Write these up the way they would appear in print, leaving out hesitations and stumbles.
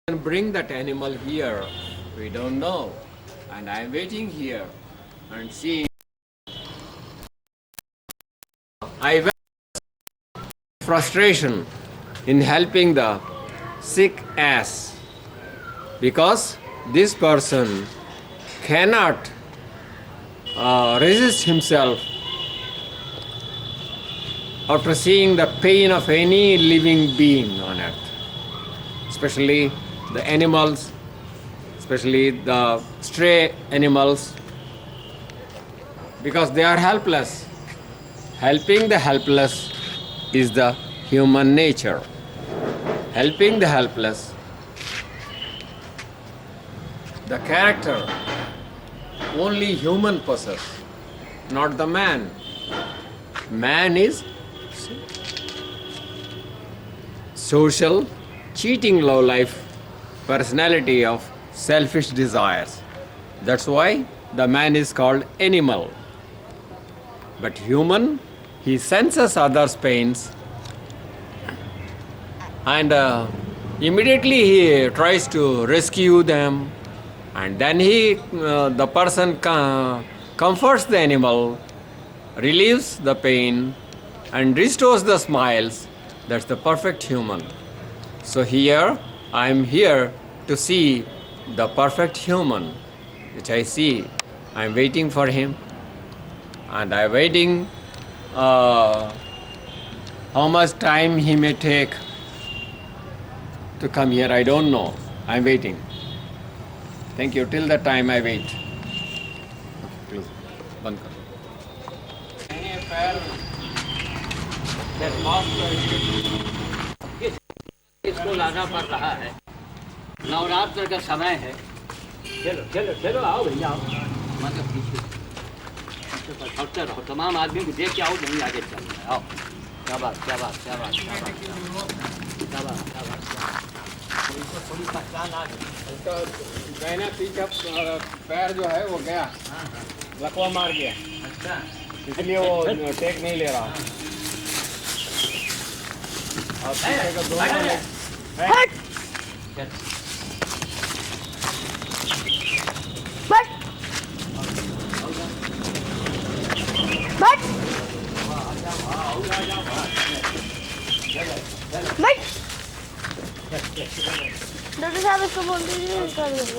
can bring that animal here? We don't know. And I am waiting here and seeing. I felt frustration in helping the sick ass because this person cannot resist himself after seeing the pain of any living being on earth, especially the animals, especially the stray animals, because they are helpless. Helping the helpless is the human nature. Helping the helpless, the character only human possess, not the man. Man is social, cheating low life personality of selfish desires. That's why the man is called animal. But human, he senses others' pains and immediately he tries to rescue them, and then the person comforts the animal, relieves the pain, and restores the smiles. That's the perfect human. So here, I am here to see the perfect human, which I see. I am waiting for him, and I am waiting how much time he may take to come here. I don't know. I am waiting. Thank you. Till that time I wait. Please, बंद करो. इसको लाना पड़ रहा है, नवरात्र का समय है. चलो चलो चलो, आओ भैया आओ. मतलब पीछे रहो, तमाम आदमी को देख के आओ, नहीं आगे चल रहे. आओ. क्या बात क्या बात क्या बात क्या बात क्या बात क्या बात. थोड़ी पहचान आ गई. मैंने पीछे पैर जो है वो गया, लकवा मार गया. अच्छा, इसलिए वो टेक नहीं ले रहा. और पीछे का दोनों लेग. डॉक्टर साहब इसको बोल दीजिए कर देंगे.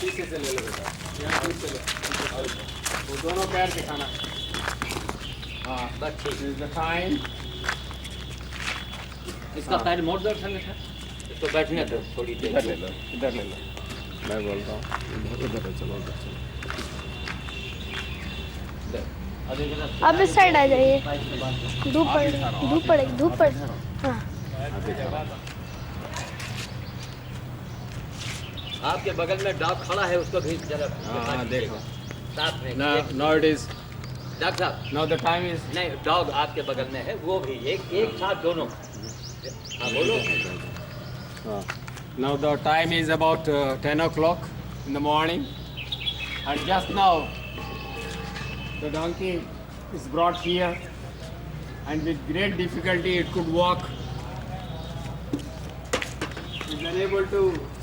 पीछे से ले लो बेटा, यहाँ पीछे ले. वो दोनों पैर दिखाना. हाँ बस ठीक. This is the time. इसका पैर मोड़ दो संग था. इसको बैठने दो थोड़ी देर. इधर ले लो, इधर ले लो. मैं बोल रहा हूँ इधर चलो, उधर चलो. आप इस साइड आ जाइए. धूप पड़ेगी. हाँ. आपके बगल में डॉग खड़ा है, उसको भी जरा हाँ देखो. साथ में. Now it is. डॉक्टर साहब, Now the time is. नहीं, डॉग आपके बगल में है, वो भी एक साथ दोनों. हाँ बोलो. Now the time is about 10 o'clock in the morning, and just now the donkey is brought here, and with great difficulty it could walk. It is unable to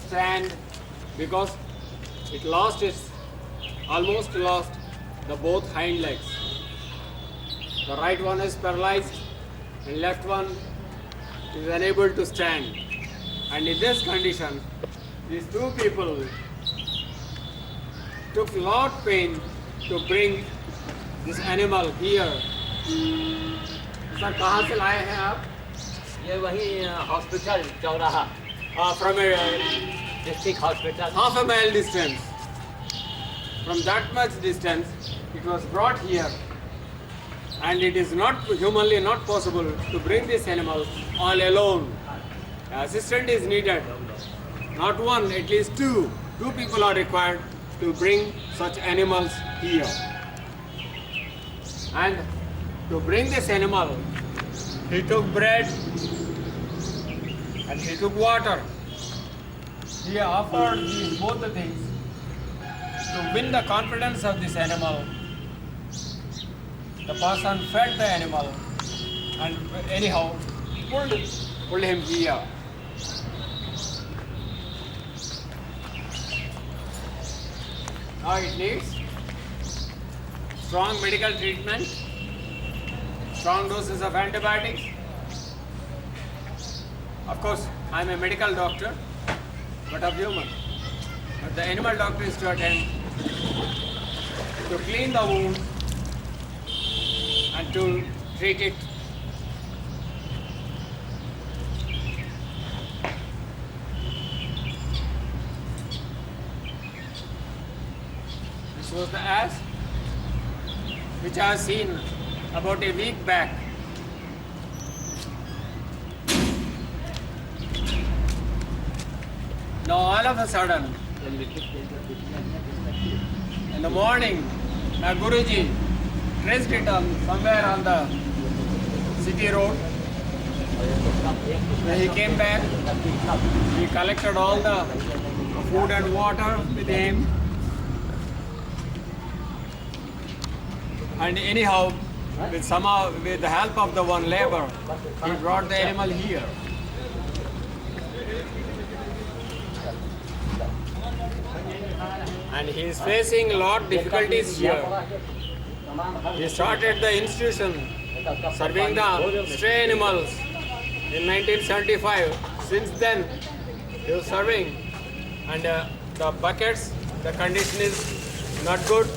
stand because it almost lost the both hind legs. The right one is paralyzed and left one is unable to stand. And in this condition, these two people took lot pain to bring this animal here. Sir कहाँ से लाए हैं आप? ये वही hospital चौराहा, From a district hospital. half a mile distance. From that much distance, it was brought here, and it is not humanly not possible to bring this animal all alone. Assistant is needed. Not one, at least two. Two people are required to bring such animals here. And to bring this animal, he took bread and he took water. He offered these both the things to win the confidence of this animal the person fed the animal and anyhow pulled him here. Now it needs strong medical treatment, strong doses of antibiotics. Of course, I am a medical doctor, but of human. But the animal doctor is to attend to clean the wound and to treat it. This was the ass which I have seen about a week back. Now all of a sudden, in the morning, my Guruji traced it on somewhere on the city road. When he came back, he collected all the food and water with him. And anyhow, with the help of the one labor, he brought the animal here. And he is facing a lot of difficulties here. He started the institution serving the stray animals in 1975. Since then, he was serving. And the buckets, the condition is not good.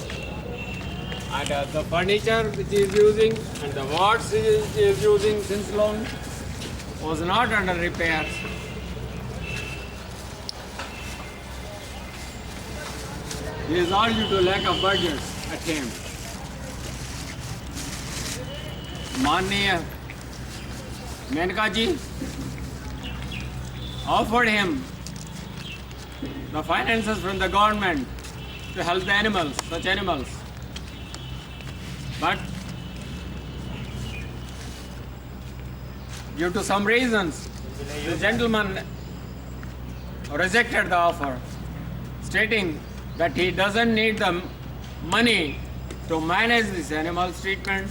And the furniture which he is using and the wards he is using since long was not under repairs. This is all due to lack of budgets at him. Manniya Menka ji offered him the finances from the government to help the animals, such animals. But due to some reasons, the gentleman rejected the offer, stating that he doesn't need the money to manage this animal's treatment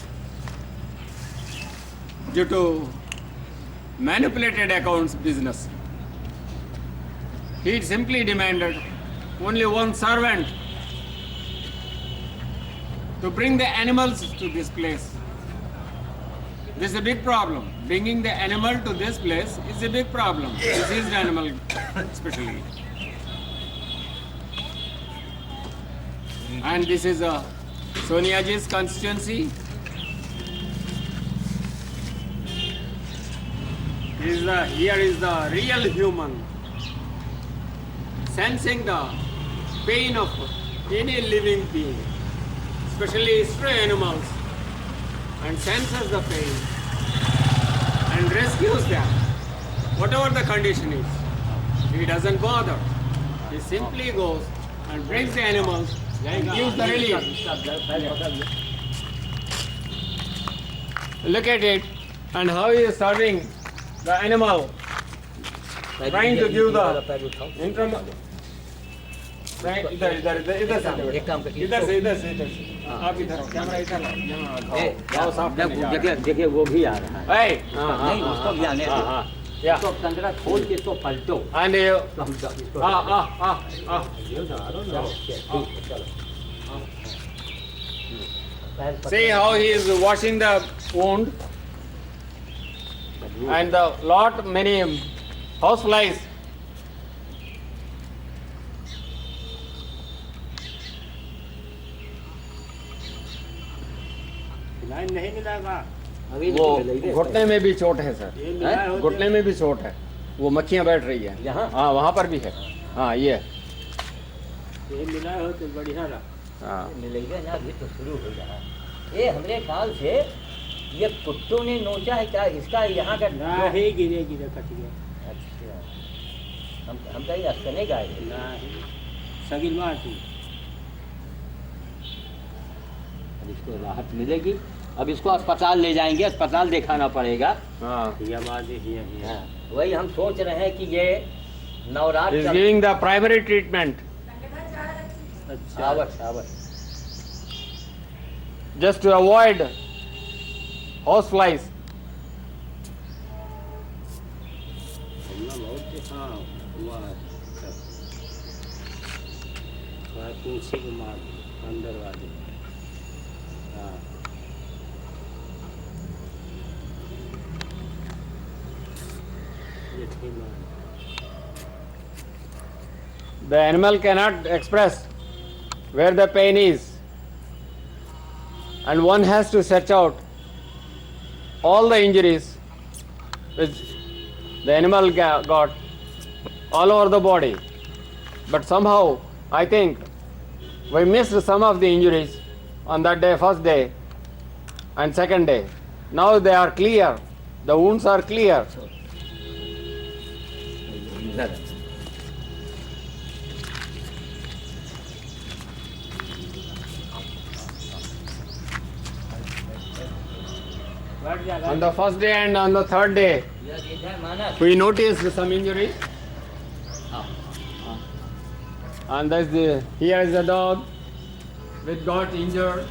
due to manipulated accounts business. He simply demanded only one servant to bring the animals to this place. This is a big problem. Bringing the animal to this place is a big problem. Diseased animal especially. And this is Sonia ji's constituency. Here is the real human sensing the pain of any living being, especially stray animals, and senses the pain and rescues them, whatever the condition is. He doesn't bother. He simply goes and brings the animals and gives the relief. Look at it and how he is serving the animal, trying to give the interim. इधर से आप इधर हो, camera इधर लाओ, देखिए वो भी आ रहा है। नहीं उसको भी आने दो। Yeah. इसको कंदरा खोल के इसको पलटो। And see how he is washing the wound, and the many houseflies. नहीं मिलेगा। वो घुटने में भी चोट है सर, घुटने में भी चोट है, वो मक्खियाँ बैठ रही है यहाँ? हाँ वहाँ पर भी है। हाँ ये मिला हो तो बढ़िया रहा। हाँ मिलेगा ना, अभी तो शुरू हो रहा है। ये हमरे ख्याल से ये कुत्तों ने नोचा है क्या इसका, यहाँ का गिरे गिरे कट गया। अच्छा हम कहीं रास्ते गए सगिल मार थी। अब इसको राहत मिलेगी। अब इसको अस्पताल ले जाएंगे, अस्पताल दिखाना पड़ेगा। हाँ वही हम सोच रहे हैं कि ये Navratra is giving the primary treatment शाबाश शाबाश just to avoid Horse flies. હમણાં બહુ જ હા તુલસી કુમાર અંદર વાગે હા The animal cannot express where the pain is, and one has to search out all the injuries which the animal got all over the body. But somehow I think we missed some of the injuries on that day, first day and second day. Now they are clear, the wounds are clear. On the first day and on the third day, we noticed some injuries. And there's here is a dog which got injured.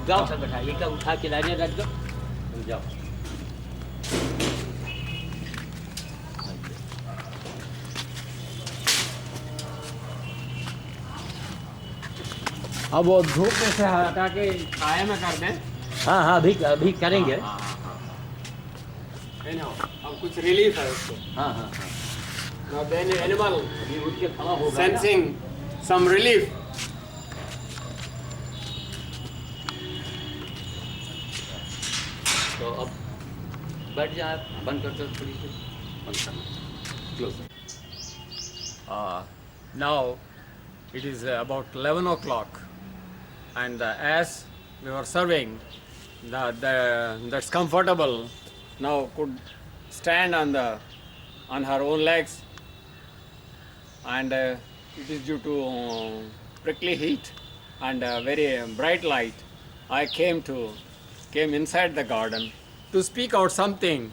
जाओ सब बैठा एक उठा के लाइए रख दो जाओ अब वो धूप में से हटा के छाया में कर दें। हाँ हाँ अभी करेंगे Anyhow, अब कुछ रिलीफ है उसको। हाँ हाँ Now then animal अभी उठ के खड़ा होगा sensing some relief. तो अब बैठ जाए बंद कर दो थोड़ी सी बंद करना close Now it is about 11 o'clock, and as we were serving, that's comfortable now could stand on her own legs, and it is due to prickly heat and very bright light. I came inside the garden to speak out something.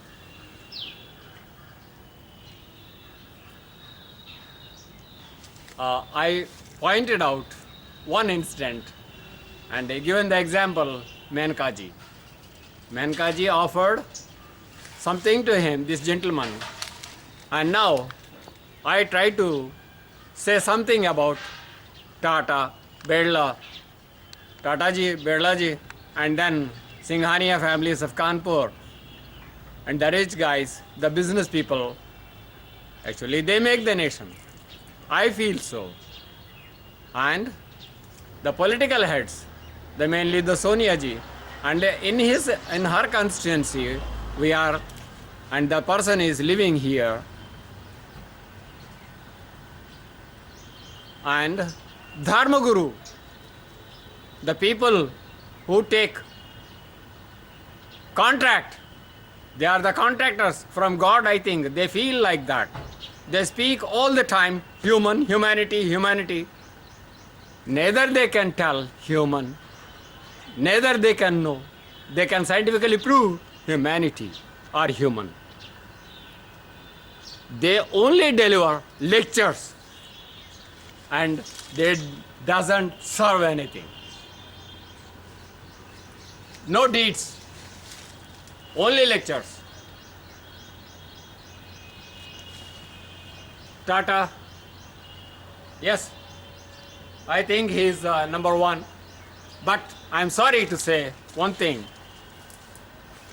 I pointed out one incident and given the example Menkaji. Menkaji offered something to him, this gentleman, and now I try to say something about Tata, Birla, Tataji, Birlaji, and then Singhania families of Kanpur, and the rich guys, the business people. Actually, they make the nation. I feel so. And the political heads, mainly the Sonia ji, and in her constituency, we are, and the person is living here. And Dharma Guru, the people who take contract, they are the contractors from God, I think. They feel like that. They speak all the time, humanity. Neither they can tell human, neither they can know. They can scientifically prove humanity or human. They only deliver lectures and they doesn't serve anything. No deeds, only lectures. Tata, yes, I think he is number one. But I'm sorry to say one thing.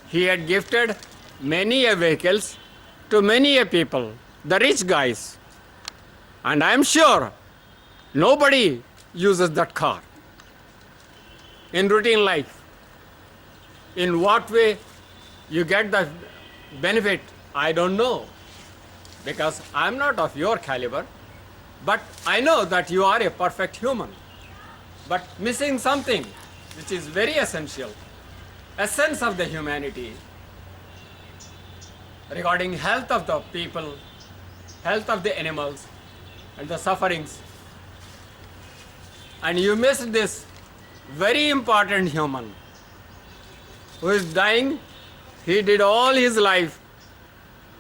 He had gifted many vehicles to many people, the rich guys. And I'm sure nobody uses that car in routine life. In what way you get the benefit, I don't know. Because I'm not of your caliber, but I know that you are a perfect human. But missing something which is very essential, essence of the humanity, regarding health of the people, health of the animals, and the sufferings. And you missed this very important human who is dying. He did all his life,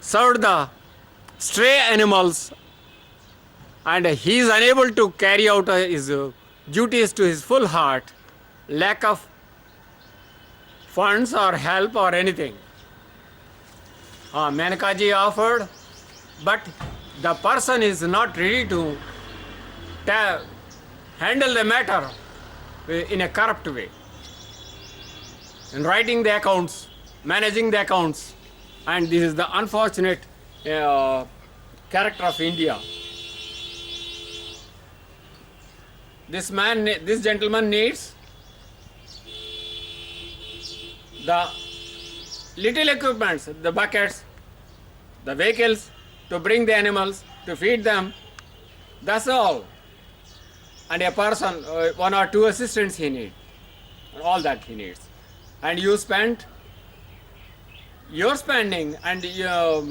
served the stray animals, and he is unable to carry out his duties to his full heart. Lack of funds or help or anything. Menakaji offered, but the person is not ready to handle the matter in a corrupt way. In writing the accounts, managing the accounts, and this is the unfortunate character of India. This gentleman needs the little equipments, the buckets, the vehicles to bring the animals, to feed them. That's all. And a person, one or two assistants he needs. All that he needs. And you're spending and your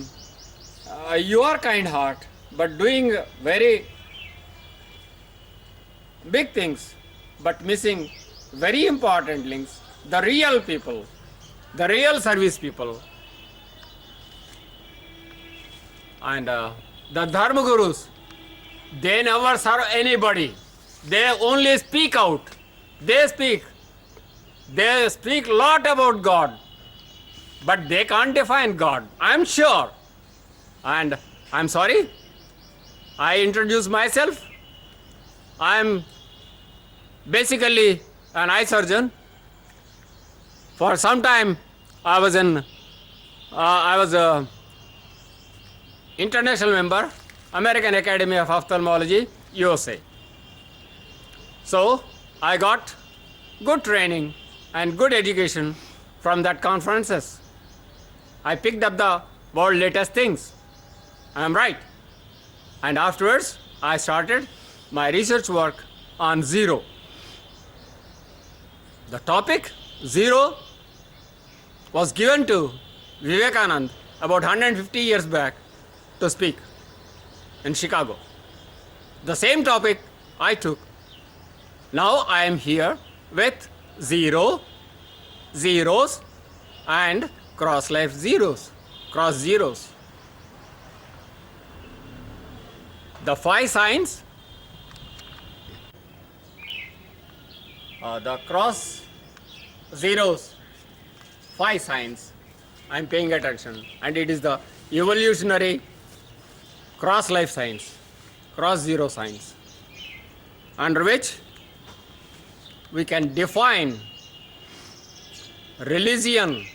kind heart, but doing very big things, but missing very important links, the real people, the real service people. And the Dharma Gurus, they never serve anybody. They only speak out. They speak a lot about God, but they can't define God, I'm sure. And I'm sorry, I introduce myself. I'm basically an eye surgeon. For some time, I was a international member, American Academy of Ophthalmology, USA. So I got good training and good education from that conferences. I picked up the world latest things. I am right. And afterwards, I started my research work on zero. The topic zero was given to Vivekananda about 150 years back to speak in Chicago. The same topic I took. Now I am here with zero, zeros, and cross zeros. The 5 signs, the cross zeros, 5 signs, I am paying attention, and it is the evolutionary cross life signs, cross zero signs, under which we can define religion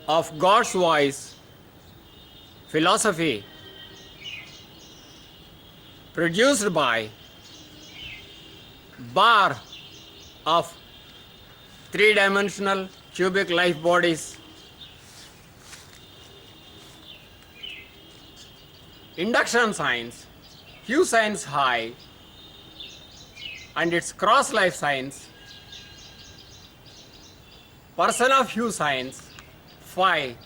of God's voice, philosophy produced by bar of 3-dimensional cubic life bodies, induction science, Hugh science high, and its cross life science, person of Hugh science phi,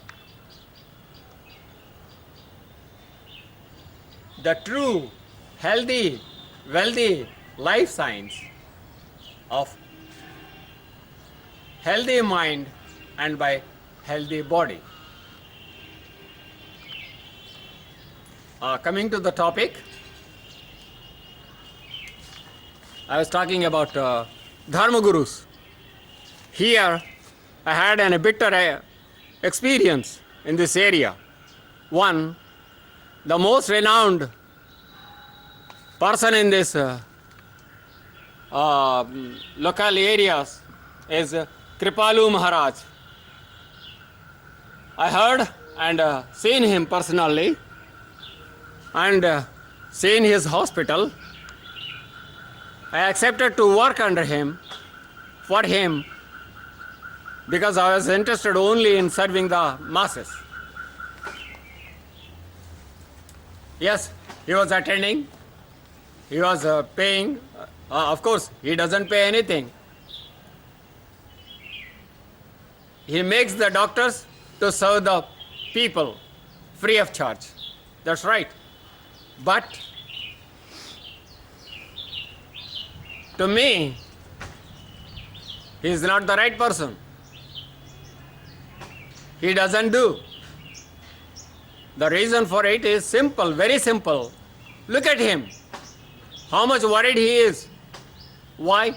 the true healthy wealthy life science of healthy mind and by healthy body. Coming to the topic, I was talking about Dharma Gurus. Here I had a bitter experience in this area. One, the most renowned person in this local areas is Kripalu Maharaj. I heard and seen him personally and seen his hospital. I accepted to work under him, for him, because I was interested only in serving the masses. Yes, he was attending, he was paying. Of course, he doesn't pay anything. He makes the doctors to serve the people free of charge. That's right. But to me, he is not the right person. He doesn't do. The reason for it is simple, very simple. Look at him. How much worried he is. Why?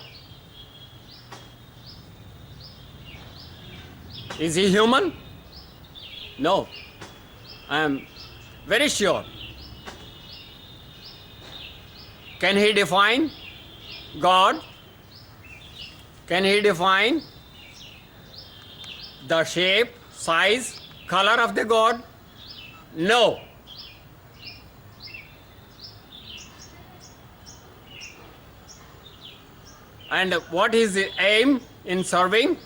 Is he human? No. I am very sure. Can he define God? Can he define the shape, size, color of the God? No. And what is the aim in serving?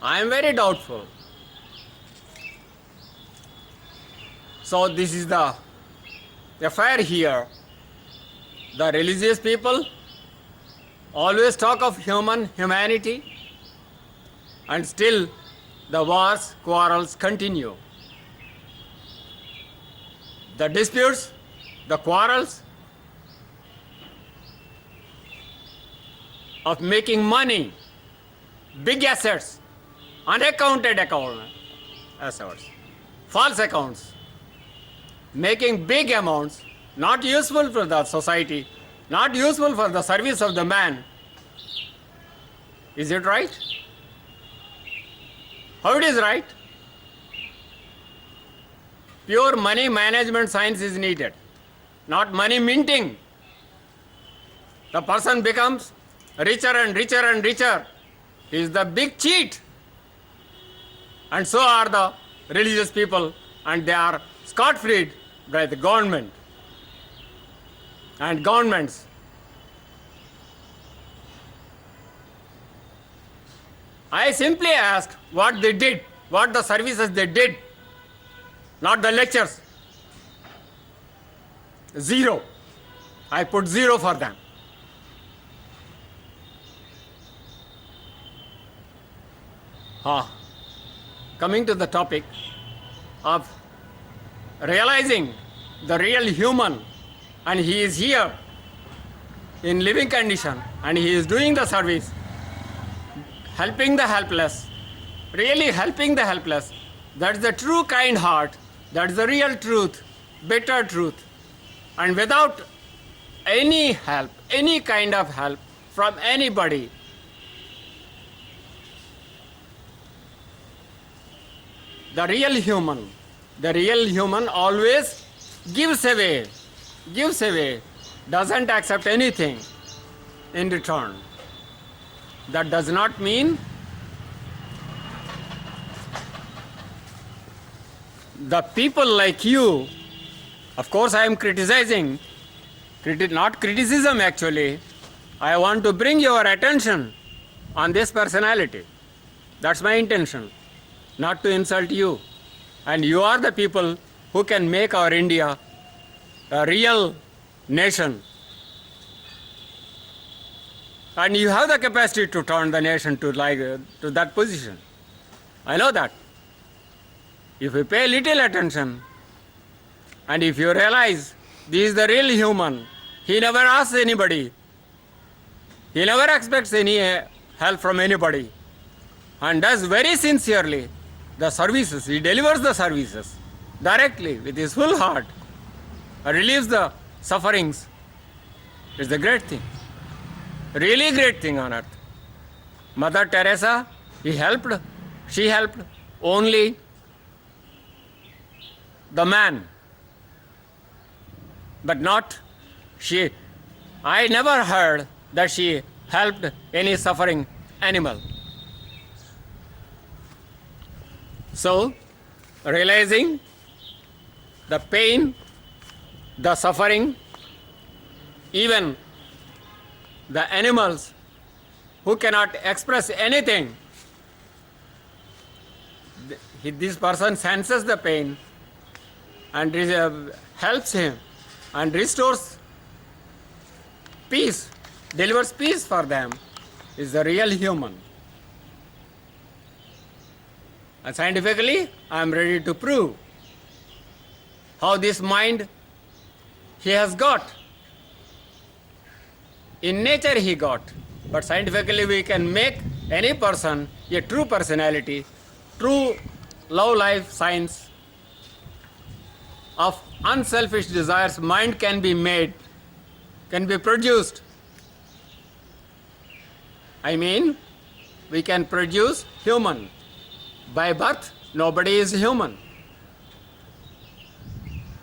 I am very doubtful. So this is the affair here. The religious people always talk of humanity, and still the wars, quarrels continue. The disputes, the quarrels of making money, big assets, unaccounted assets, false accounts, making big amounts, not useful for the society, not useful for the service of the man. Is it right? How it is right? Pure money management science is needed, not money minting. The person becomes richer and richer and richer. He is the big cheat. And so are the religious people, and they are scot-free by the government and governments. I simply asked what they did, what the services they did, not the lectures. Zero. I put zero for them. Coming to the topic of realizing the real human, and he is here in living condition, and he is doing the service, helping the helpless, really helping the helpless. That's the true kind heart, that's the real truth, bitter truth. And without any help, any kind of help from anybody, the real human always gives away, doesn't accept anything in return. That does not mean the people like you, of course I am criticizing, not criticism actually, I want to bring your attention on this personality. That's my intention. Not to insult you. And you are the people who can make our India a real nation. And you have the capacity to turn the nation to that position. I know that. If you pay little attention, and if you realize this is the real human, he never asks anybody, he never expects any help from anybody, and does very sincerely the services, he delivers the services directly with his full heart, relieves the sufferings. It's a great thing, really great thing on earth. Mother Teresa, she helped only the man, but not she. I never heard that she helped any suffering animal. So, realizing the pain, the suffering, even the animals who cannot express anything, this person senses the pain and helps him and restores peace, delivers peace for them, is the real human. And scientifically, I am ready to prove how this mind he has got. In nature he got, but scientifically we can make any person a true personality, true love life science of unselfish desires. Mind can be made, can be produced. I mean, we can produce human. By birth, nobody is human.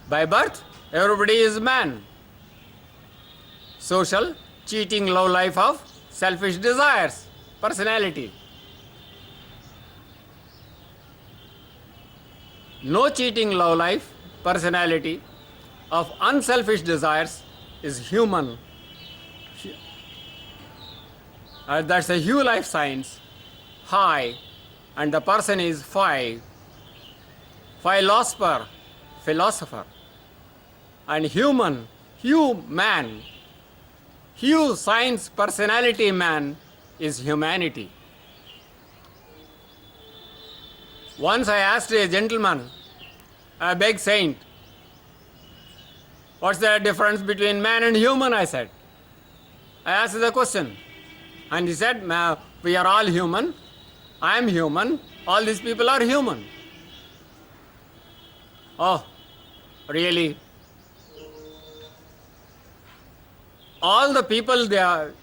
By birth, everybody is man. Social, cheating, low life of selfish desires, personality. No cheating, low life, personality of unselfish desires is human. That's a Hugh life science, high, and the person is philosopher, and human, Hugh man, Hugh science personality man is humanity. Once I asked a gentleman, a big saint, what's the difference between man and human, I said. I asked the question. And he said, we are all human, I am human, all these people are human. Oh, really? All the people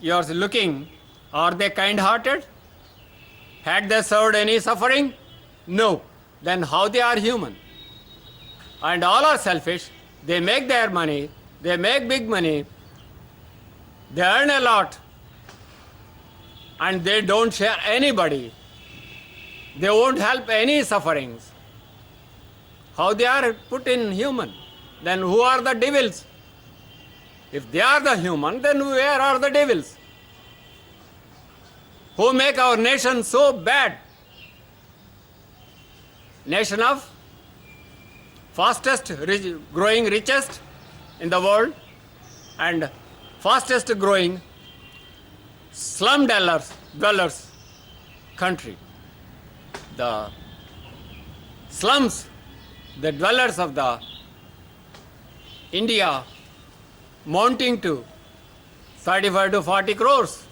you are looking, are they kind-hearted? Had they served any suffering? No. Then how they are human? And all are selfish. They make their money, they make big money, they earn a lot, and they don't share anybody. They won't help any sufferings. How they are put in human? Then who are the devils? If they are the human, then where are the devils? Who make our nation so bad? Nation of fastest growing richest in the world and fastest growing slum dwellers country. The slums, the dwellers of the India mounting to 35 to 40 crores.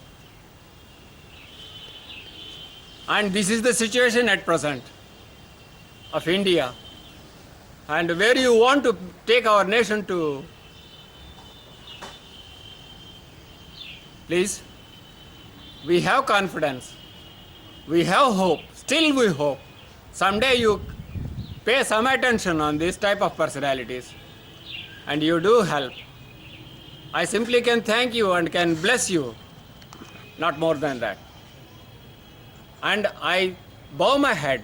And this is the situation at present of India. And where you want to take our nation to? Please, we have confidence, we have hope, still we hope. Someday you pay some attention on this type of personalities and you do help. I simply can thank you and can bless you, not more than that. And I bow my head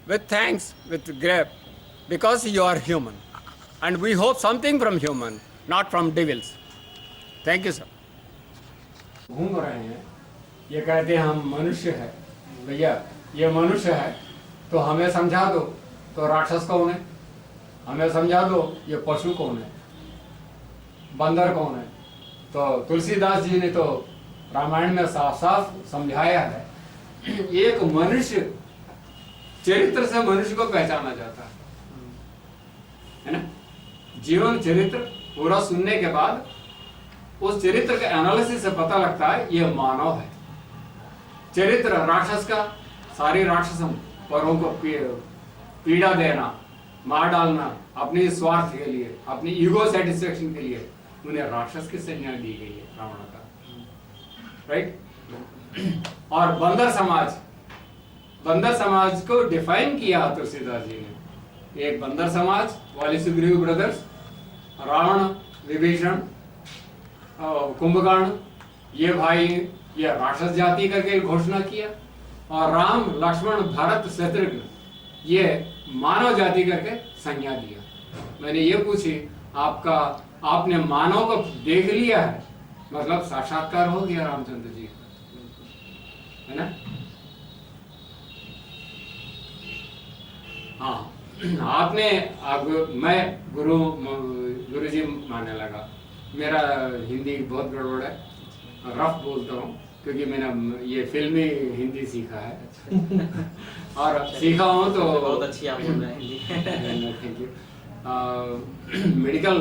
with thanks, with grace, because you are human. And we hope something from human, not from devils. Thank you, sir. घूम रहे हैं, ये कहते हैं हम मनुष्य है। भैया ये मनुष्य है तो हमें समझा दो, तो राक्षस कौन है? हमें समझा दो ये पशु कौन है, बंदर कौन है? तो तुलसीदास जी ने तो रामायण में साफ साफ समझाया है। एक मनुष्य चरित्र से मनुष्य को पहचाना जाता है ना? जीवन चरित्र पूरा सुनने के बाद उस चरित्र के एनालिसिस से पता लगता है ये मानव है। चरित्र राक्षस का, सारी राक्षसों परों को पीड़ा देना, मार डालना अपने स्वार्थ के लिए, अपनी ईगो सेटिस्फेक्शन के लिए, उन्हें राक्षस की संज्ञा दी गई है रावण का, राइट? और बंदर समाज को डिफाइन किया तुलसीदास जी ने। एक बंदर समाज, वाली सुग्रीव ब्रदर्स, रावण, विभीषण, कुंभकर्ण, ये भाई ये राक्षस जाति करके घोषणा किया, और राम, लक्ष्मण, भरत, शत्रुघ्न ये मानव जाति करके संज्ञा दिया। मैंने ये पूछी, आपने मानव को देख लिया है, मतलब साक्षात्कार हो गया रामचंद्र जी, है ना? हाँ, मैं गुरु जी मानने लगा। मेरा हिंदी बहुत गड़बड़ है, रफ बोलता हूँ क्योंकि मैंने ये फिल्मी हिंदी सीखा है और सीखा हूँ तो बहुत अच्छी आप बोल रहे हैं Hindi. Thank you. Medical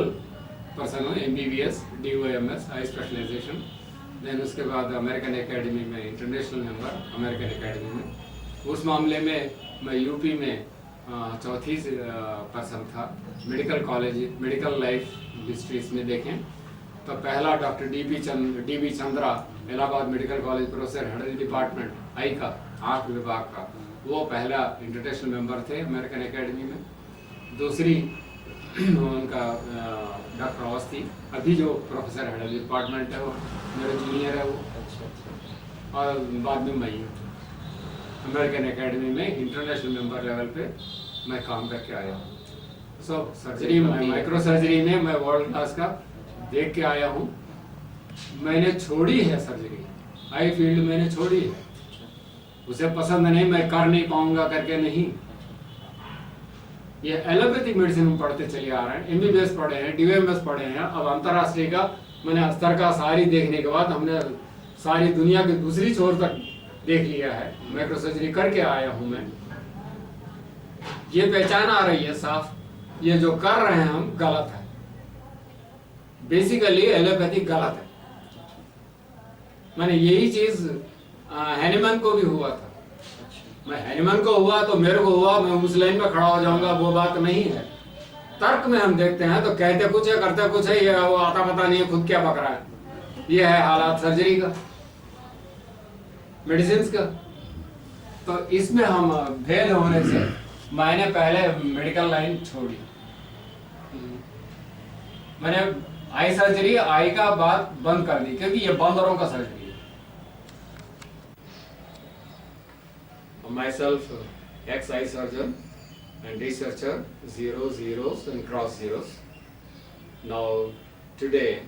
person हूँ, MBBS, DOMS, high specialisation. Then उसके बाद अमेरिकन एकेडमी में इंटरनेशनल मेंबर, अमेरिकन एकेडमी में। उस मामले में मैं यूपी में चौथी पर्सन था। Medical college, medical life histories में देखें तो पहला doctor D B Chandra, Allahabad medical college professor, head of department eye का, आँख विभाग का, वो पहला इंटरनेशनल मेंबर थे अमेरिकन एकेडमी में। दूसरी उनका डॉक्टर अवस्थी, अभी जो प्रोफेसर हेड ऑफ डिपार्टमेंट है वो मेरे जूनियर है वो। और बाद में मैं अमेरिकन एकेडमी में इंटरनेशनल मेंबर लेवल पे मैं काम करके आया हूँ। सो सर्जरी में, माइक्रो सर्जरी में मैं वर्ल्ड क्लास का देख के आया हूँ। मैंने छोड़ी है सर्जरी, आई फील्ड मैंने छोड़ी है, उसे पसंद नहीं, मैं कर नहीं पाऊंगा करके नहीं। ये एलोपैथिक मेडिसिन हम पढ़ते चले आ रहे हैं, एमबीबीएस पढ़े हैं, डीएमएस पढ़े हैं। अब अंतर्राष्ट्रीय का मैंने स्तर का सारी देखने के बाद हमने सारी दुनिया की दूसरी छोर तक देख लिया है, माइक्रो सर्जरी करके आया हूं मैं। ये पहचान आ रही है साफ, ये जो कर रहे हैं हम गलत है, बेसिकली एलोपैथिक गलत है। मैंने यही चीज हैनिमैन को भी हुआ था। मैं हैनिमैन को हुआ तो मेरे को हुआ, मैं उस लाइन में खड़ा हो जाऊंगा, वो बात नहीं है। तर्क में हम देखते हैं तो कहते कुछ है करते कुछ है, ये वो आता पता नहीं है खुद क्या पक रहा है। ये है हालात सर्जरी का, मेडिसिन का। तो इसमें हम फेल होने से मैंने पहले मेडिकल लाइन छोड़ी। मैंने आई सर्जरी, आई का बात बंद कर दी, क्योंकि ये बंदरों का सर्जरी है। Myself, ex-eye surgeon and researcher, zeros and cross zeros. Now, today,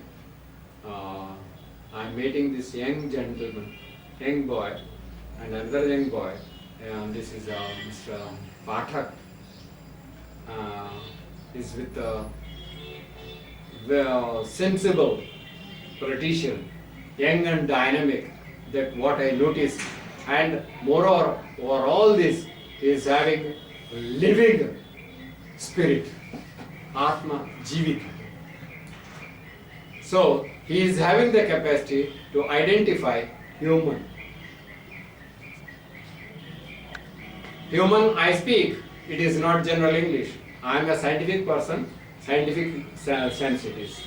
I'm meeting this young gentleman, young boy, and another young boy. This is Mr. Pathak. He's with a sensible politician, young and dynamic. That what I noticed. And moreover, over all this, he is having living spirit, Atma Jivit. So he is having the capacity to identify human. Human, I speak, it is not general English. I am a scientific person, scientific sense it is.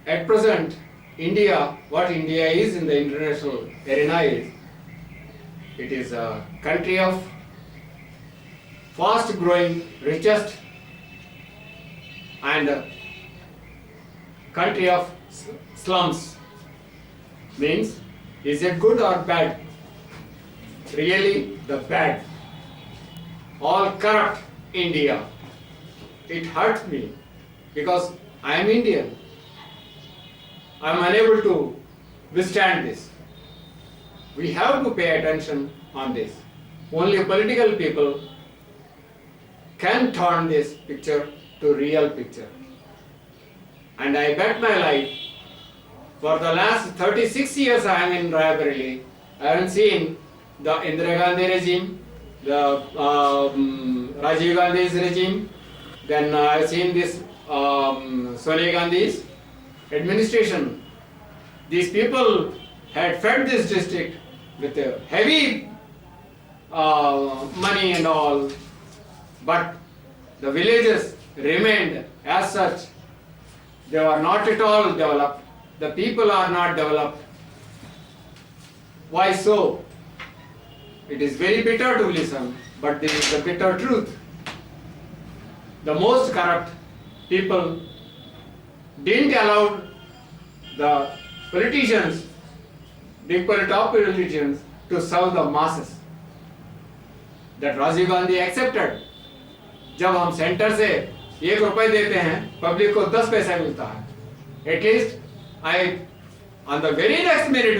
At present, India, what India is in the international arena is, it is a country of fast growing, richest, and country of slums. Means, is it good or bad? Really the bad. All corrupt India. It hurt me because I am Indian. I am unable to withstand this. We have to pay attention on this. Only political people can turn this picture to real picture. And I bet my life, for the last 36 years I am in Raebareli, I haven't seen the Indira Gandhi regime, the Rajiv Gandhi's regime, then I have seen this Sonia Gandhi's administration. These people had fed this district with heavy money and all, but the villages remained as such. They were not at all developed. The people are not developed. Why so? It is very bitter to listen, but this is the bitter truth. The most corrupt people didn't allow the politicians, top politicians, to serve the masses. That Rajiv Gandhi accepted. जब हम centre से 1 रुपए देते हैं, public को 10 पैसा मिलता है. At least I, on the very next minute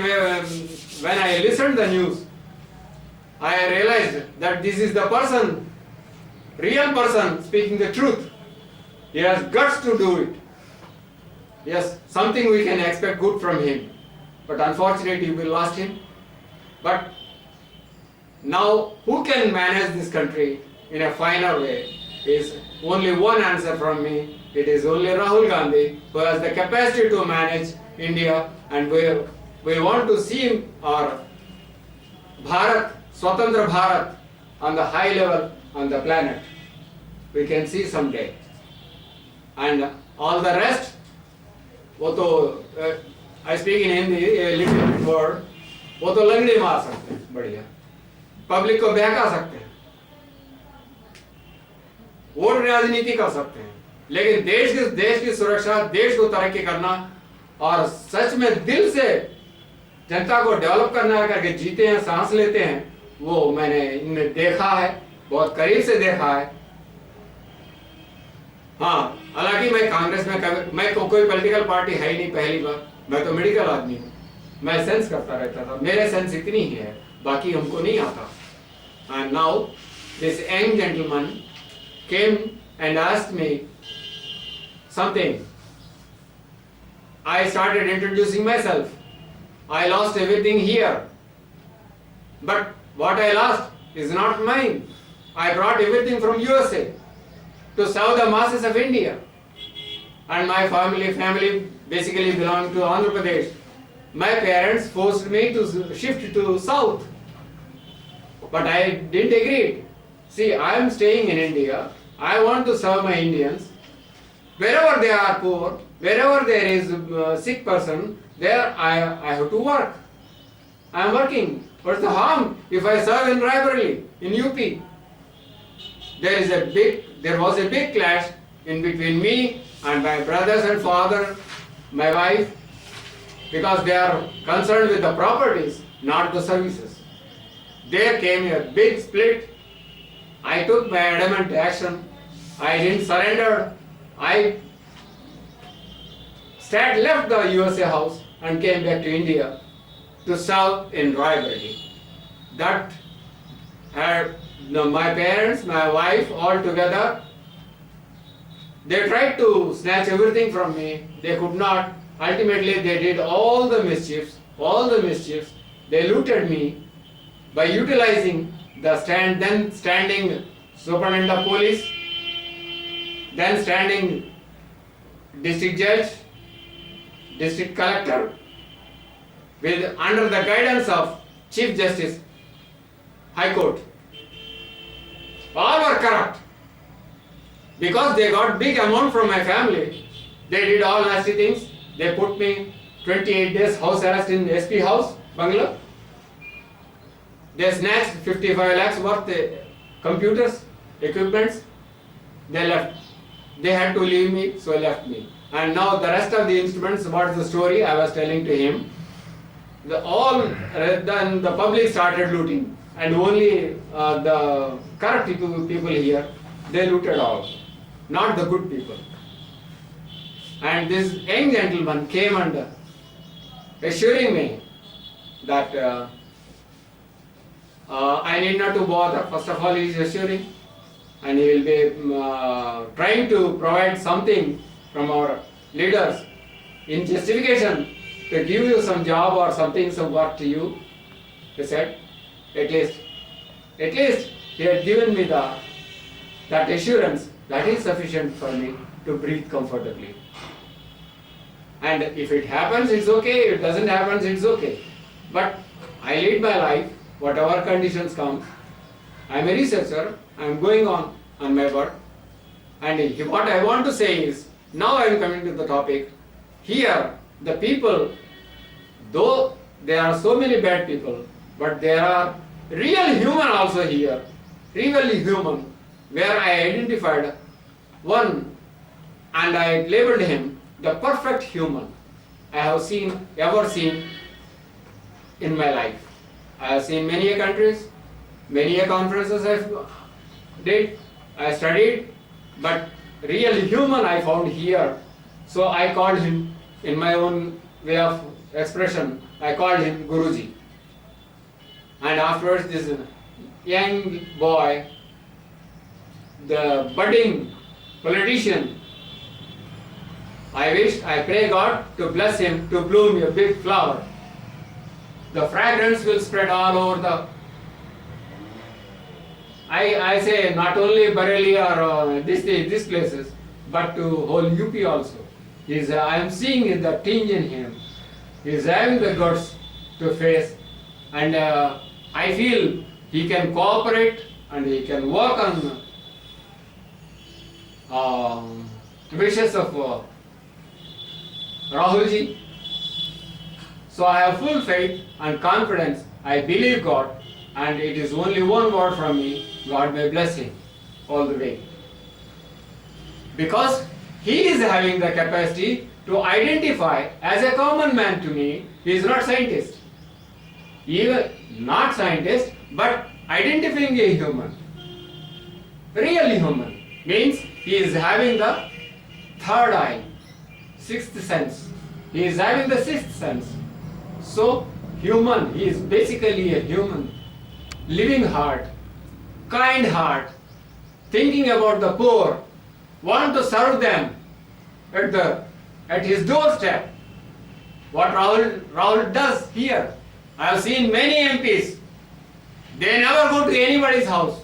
when I listened the news, I realized that this is the person, real person speaking the truth. He has guts to do it. Yes, something we can expect good from him, but unfortunately we lost him. But now who can manage this country in a finer way is only one answer from me. It is only Rahul Gandhi who has the capacity to manage India, and we want to see our Bharat, Swatantra Bharat on the high level on the planet. We can see someday. and all the rest, वो तो I speak in Hindi a little bit word, वो तो लंगड़ी मार सकते हैं बढ़िया, public को बहका सकते हैं, वोट राजनीति कर सकते हैं, लेकिन देश की सुरक्षा, देश को तरक्की करना और सच में दिल से जनता को डेवलप करना करके जीते हैं, सांस लेते हैं, वो मैंने इनमें देखा है, बहुत करीब से देखा है। हाँ, हालांकि मैं कांग्रेस में मैं कोई पॉलिटिकल पार्टी है ही नहीं, पहली बार, मैं तो मेडिकल आदमी हूँ, मैं सेंस करता रहता था, मेरे सेंस इतनी ही है, बाकी हमको नहीं आता। And now this young gentleman came and asked me something. I started introducing myself. I lost everything here. But what I lost is not mine. I brought everything from USA to serve the masses of India. And my family basically belonged to Andhra Pradesh. My parents forced me to shift to south. But I didn't agree. See, I am staying in India. I want to serve my Indians. Wherever they are poor, wherever there is a sick person, there I have to work. I am working. What's the harm if I serve in Raebareli, in UP? There was a big clash in between me and my brothers and father, my wife, because they are concerned with the properties, not the services. There came a big split. I took my adamant action. I didn't surrender. I left the USA house and came back to India to serve in Raebareli. That had my parents, my wife, all together. They tried to snatch everything from me. They could not. Ultimately, they did all the mischiefs. They looted me by utilizing the then standing superintendent of police, then standing district judge, district collector, under the guidance of Chief Justice, High Court. All were corrupt. Because they got big amount from my family, they did all nasty things. They put me 28 days house arrest in SP house, Bangla. They snatched 55 lakhs worth computers, equipments. They left. They had to leave me, so left me. And now the rest of the instruments, what's the story I was telling to him. Then the public started looting, and only the corrupt people here, they looted all, not the good people. And this young gentleman came and assuring me that I need not to bother. First of all, he is assuring, and he will be trying to provide something from our leaders in justification to give you some job or something, some work to you. He said, at least he had given me that assurance that is sufficient for me to breathe comfortably. And if it happens, it's okay. If it doesn't happen, it's okay. But I lead my life, whatever conditions come. I'm a researcher. I'm going on my work. And what I want to say is, now I'm coming to the topic. Here, the people, though there are so many bad people, but there are real human also here, really human, where I identified one and I labeled him the perfect human I have ever seen in my life. I have seen many countries, many conferences I studied, but real human I found here. So I called him, in my own way of expression, I called him Guruji. And afterwards this young boy, the budding politician, I pray God to bless him to bloom a big flower. The fragrance will spread all over the, I say not only Bareilly or these places, but to whole UP also. I am seeing the tinge in him. He is having the guts to face, and I feel he can cooperate and he can work on wishes of Rahul ji. So I have full faith and confidence. I believe God, and it is only one word from me. God may bless him all the way. Because he is having the capacity to identify as a common man to me. He is not scientist. Even not scientist, but identifying a human. Real human means he is having the third eye, sixth sense. He is having the sixth sense. So human, he is basically a human, living heart, kind heart, thinking about the poor, want to serve them at his doorstep. What Rahul does here. I have seen many MPs. They never go to anybody's house.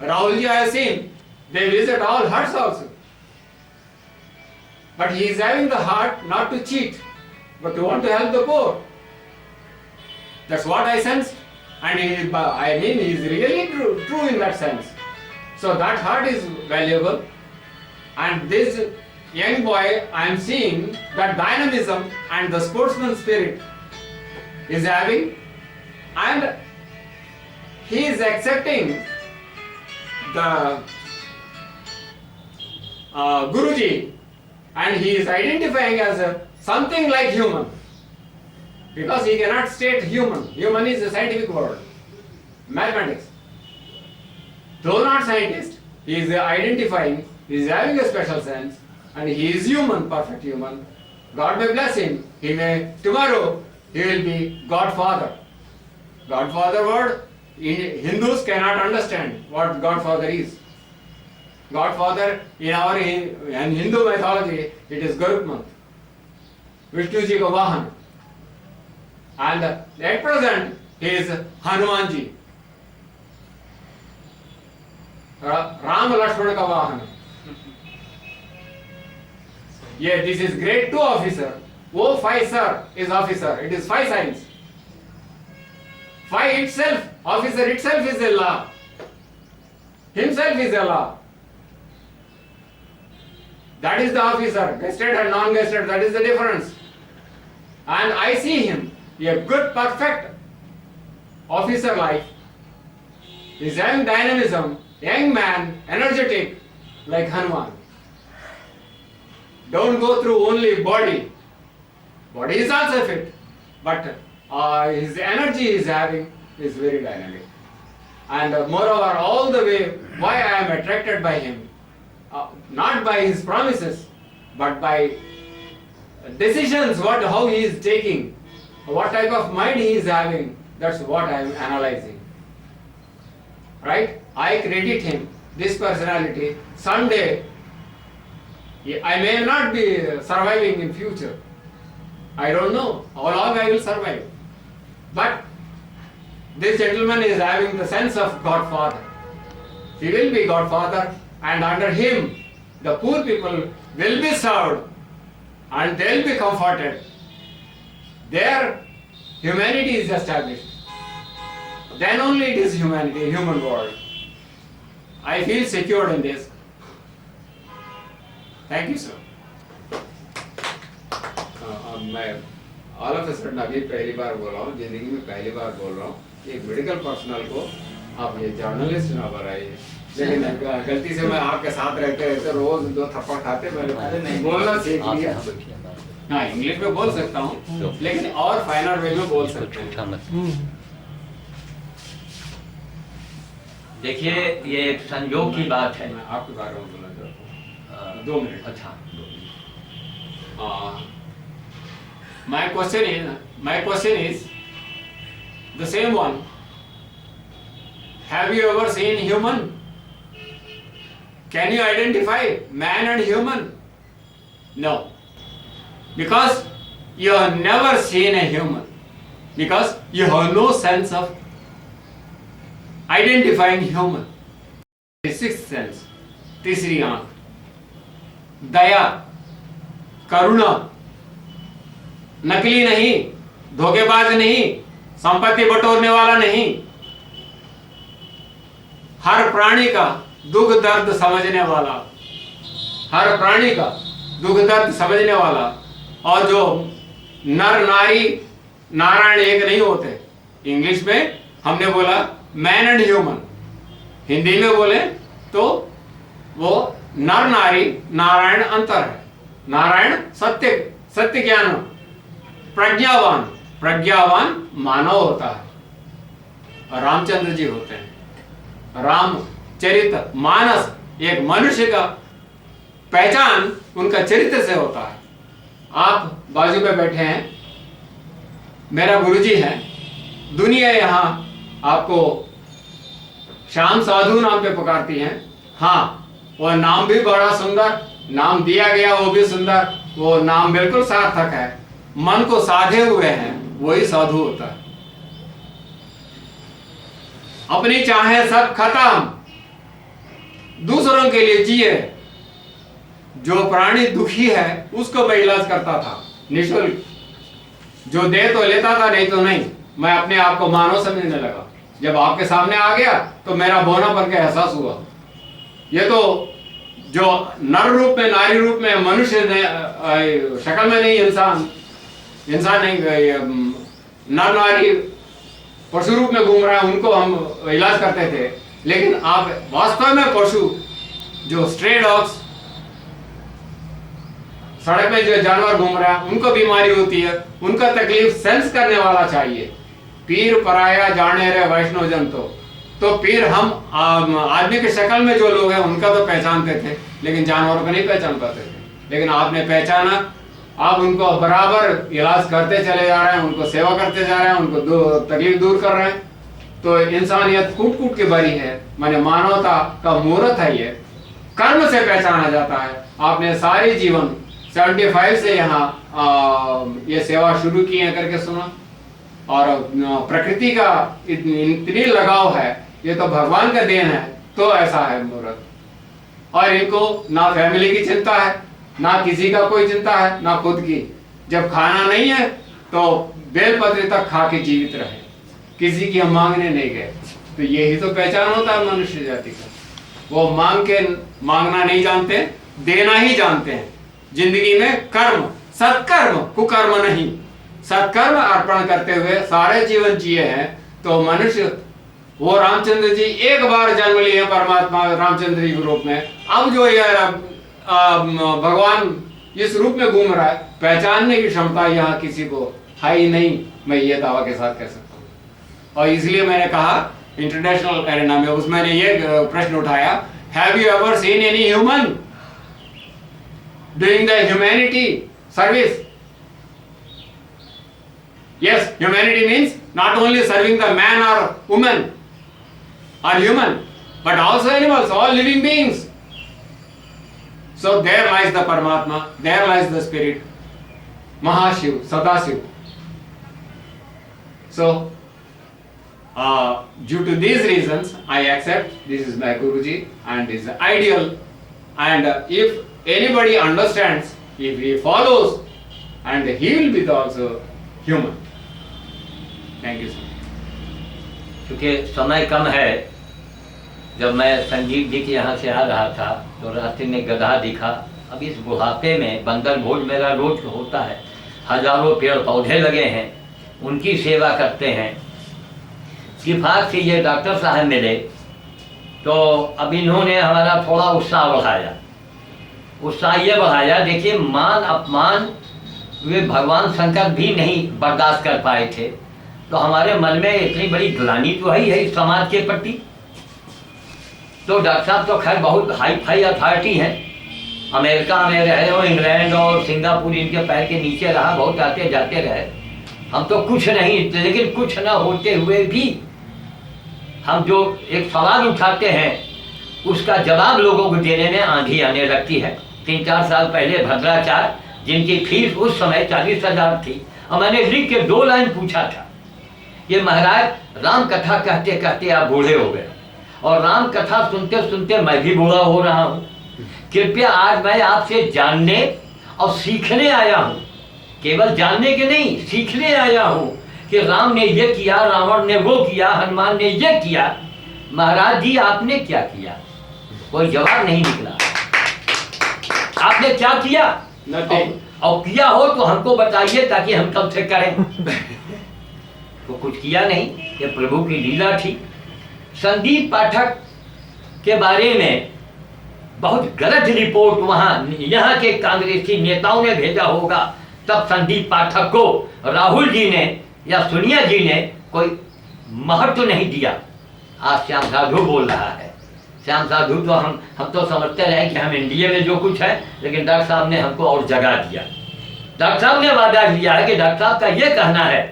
Rahulji I have seen. They visit all huts also. But he is having the heart not to cheat, but to want to help the poor. That's what I sensed. And he is really true in that sense. So that heart is valuable. And this young boy, I am seeing that dynamism and the sportsman spirit is having, and he is accepting the Guruji, and he is identifying as something like human, because he cannot state human. Human is a scientific word, mathematics. Though not scientist, he is identifying, he is having a special sense, and he is human, perfect human. God may bless him. He may, tomorrow, he will be Godfather. Godfather word, Hindus cannot understand what Godfather is. Godfather in Hindu mythology, it is Garudmant, Vishnu ji ka Vahan. And at present, he is Hanumanji, Ram Lakshmana ka Vahan. Yeah, this is grade 2 officer. O 5 sir is officer. It is 5 signs. 5 itself, officer itself is a law. Himself is a law. That is the officer, guested and non-guested, that is the difference. And I see him, a good, perfect officer life. He's having dynamism, young man, energetic, like Hanuman. Don't go through only body. Body is also fit, but his energy is having is very dynamic. And moreover, all the way, why I am attracted by him, not by his promises, but by decisions, how he is taking, what type of mind he is having. That's what I am analyzing. Right? I credit him, this personality. Someday, I may not be surviving in future. I don't know how long I will survive. But this gentleman is having the sense of Godfather. He will be Godfather, and under him, the poor people will be served and they will be comforted. Their humanity is established. Then only it is humanity, human world. I feel secured in this. Thank you, sir. मैं all of a sudden अभी पहली बार बोल रहा हूँ, जिंदगी में पहली बार बोल रहा हूँ, एक मेडिकल पर्सनल को आप ये जर्नलिस्ट ना बनाइए। लेकिन गलती से मैं आपके साथ रहते रहते रोज 2 थप्पड़ खाते, मैंने बोलना सीख लिया। हाँ, इंग्लिश में बोल सकता हूँ, लेकिन और फाइनल वे में बोल सकते हैं। देखिए, ये एक संयोग की बात है। मैं आपके बारे में बोलना चाहता हूँ 2 मिनट। अच्छा, 2 minute. My question is the same one. Have you ever seen human? Can you identify man and human? No. Because you have never seen a human. Because you have no sense of identifying human. The sixth sense, तीसरी आंख, दया, करुणा, नकली नहीं, धोखेबाज नहीं, संपत्ति बटोरने वाला नहीं, हर प्राणी का दुख दर्द समझने वाला, हर प्राणी का दुख दर्द समझने वाला, और जो नर नारी नारायण एक नहीं होते। इंग्लिश में हमने बोला मैन एंड ह्यूमन, हिंदी में बोले तो वो नर नारी नारायण अंतर है। नारायण सत्य सत्य ज्ञान, प्रज्ञावान प्रज्ञावान मानव होता है, और रामचंद्र जी होते हैं रामचरित मानस। एक मनुष्य का पहचान उनका चरित्र से होता है। आप बाजू में बैठे हैं, मेरा गुरुजी है। दुनिया यहाँ आपको श्याम साधु नाम पे पुकारती है। हाँ, वो नाम भी बड़ा सुंदर, नाम दिया गया वो भी सुंदर, वो नाम बिल्कुल सार्थक है। मन को साधे हुए हैं वही साधु होता है। अपनी चाहे सब खत्म, दूसरों के लिए जिए। जो प्राणी दुखी है उसको मैं इलाज करता था निःशुल्क, जो दे तो लेता था, नहीं तो नहीं। मैं अपने आप को मानव समझने लगा। जब आपके सामने आ गया तो मेरा बोनापन का एहसास हुआ। ये तो जो नर रूप में, नारी रूप में, मनुष्य शक्ल में नहीं, इंसान नहीं, नर नारी पशु रूप में घूम रहा है, उनको हम इलाज करते थे। लेकिन आप वास्तव में पशु, जो स्ट्रे डॉग्स, सड़क में जो जानवर घूम रहा है, उनको बीमारी होती है, उनका तकलीफ सेंस करने वाला चाहिए। पीर पराया जाने रे वैष्णव जन, तो पीर हम आदमी की शक्ल में जो लोग हैं उनका तो पहचानते थे, लेकिन जानवरों को नहीं पहचान पाते थे। लेकिन आपने पहचाना, आप उनको बराबर इलाज करते चले जा रहे हैं, उनको सेवा करते जा रहे हैं, उनको तकलीफ दूर कर रहे हैं। तो इंसानियत कूट कूट के भरी है, माने मानवता का मुहूर्त है। ये कर्म से पहचाना जाता है। आपने सारी जीवन 75 से यहाँ ये सेवा शुरू की है करके सुना, और प्रकृति का इतनी लगाव है, ये तो भगवान का देन है। तो ऐसा है मुहूर्त। और इनको ना फैमिली की चिंता है, ना किसी का कोई चिंता है, ना खुद की। जब खाना नहीं है तो बेलपत्री तक खा के जीवित रहे, किसी की हम मांगने नहीं गए। तो यही तो पहचान होता है मनुष्य जाति का। वो मांगना नहीं जानते, देना ही जानते हैं। जिंदगी में कर्म, सत्कर्म, कुकर्म नहीं, सत्कर्म अर्पण करते हुए सारे जीवन जिए हैं। तो मनुष्य, वो रामचंद्र जी एक बार जन्म लिए परमात्मा रामचंद्र जी के रूप में, अब जो ये भगवान इस रूप में घूम रहा है, पहचानने की क्षमता यहाँ किसी को है ही नहीं, मैं ये दावा के साथ कह सकता हूँ। और इसलिए मैंने कहा इंटरनेशनल एरेना में, उसमें ये प्रश्न उठाया, have you ever seen any human doing the humanity service? Yes, humanity means not only serving the man or woman or human, but also animals, all living beings. So there lies the Paramatma, there lies the spirit, Mahashiv, Sadashiv. So, due to these reasons, I accept this is my Guruji and is ideal. And if anybody understands, if he follows, and he will be also human. Thank you sir. क्योंकि समय कम है, जब मैं संजीव जी के यहाँ से आ रहा था तो रास्ते में गधा दिखा। अब इस बुढ़ापे में बंदर भोज मेरा रोज होता है, हजारों पेड़ पौधे लगे हैं, उनकी सेवा करते हैं। किफायत से ये डॉक्टर साहब मिले तो अब इन्होंने हमारा थोड़ा उत्साह बढ़ाया। उत्साह ये बढ़ाया, देखिए मान अपमान वे भगवान शंकर भी नहीं बर्दाश्त कर पाए थे, तो हमारे मन में इतनी बड़ी ग्लानि तो है इस समाज के प्रति। तो डॉक्टर साहब तो खैर बहुत हाई फाई अथॉरिटी हैं, अमेरिका में रहे और इंग्लैंड और सिंगापुर इनके पैर के नीचे रहा, बहुत आते जाते रहे। हम तो कुछ नहीं, लेकिन कुछ न होते हुए भी हम जो एक सवाल उठाते हैं उसका जवाब लोगों को देने में आंधी आने लगती है। 3-4 साल पहले भद्राचार्य, जिनकी फीस उस समय 40,000 थी, और मैंने लिख के 2 लाइन पूछा था, ये महाराज राम कथा कहते कहते आप बूढ़े हो गए, और राम कथा सुनते सुनते मैं भी बूढ़ा हो रहा हूँ। कृपया आज मैं आपसे जानने और सीखने आया हूँ, केवल जानने के नहीं, सीखने आया हूँ कि राम ने ये किया, रावण ने वो किया, हनुमान ने ये किया, महाराज जी आपने क्या किया? कोई जवाब नहीं निकला। आपने क्या किया? Nothing. और किया हो तो हमको बताइए ताकि हम कब से करें। तो कुछ किया नहीं, ये प्रभु की लीला थी। संदीप पाठक के बारे में बहुत गलत रिपोर्ट वहां यहाँ के कांग्रेसी नेताओं ने भेजा होगा, तब संदीप पाठक को राहुल जी ने या सोनिया जी ने कोई महत्व नहीं दिया। आज श्याम साधु बोल रहा है। श्याम साधु तो हम तो समझते रहे कि हम इंडिया में जो कुछ है, लेकिन डॉक्टर साहब ने हमको और जगा दिया। डॉक्टर साहब ने वादा किया है कि डॉक्टर साहब का ये कहना है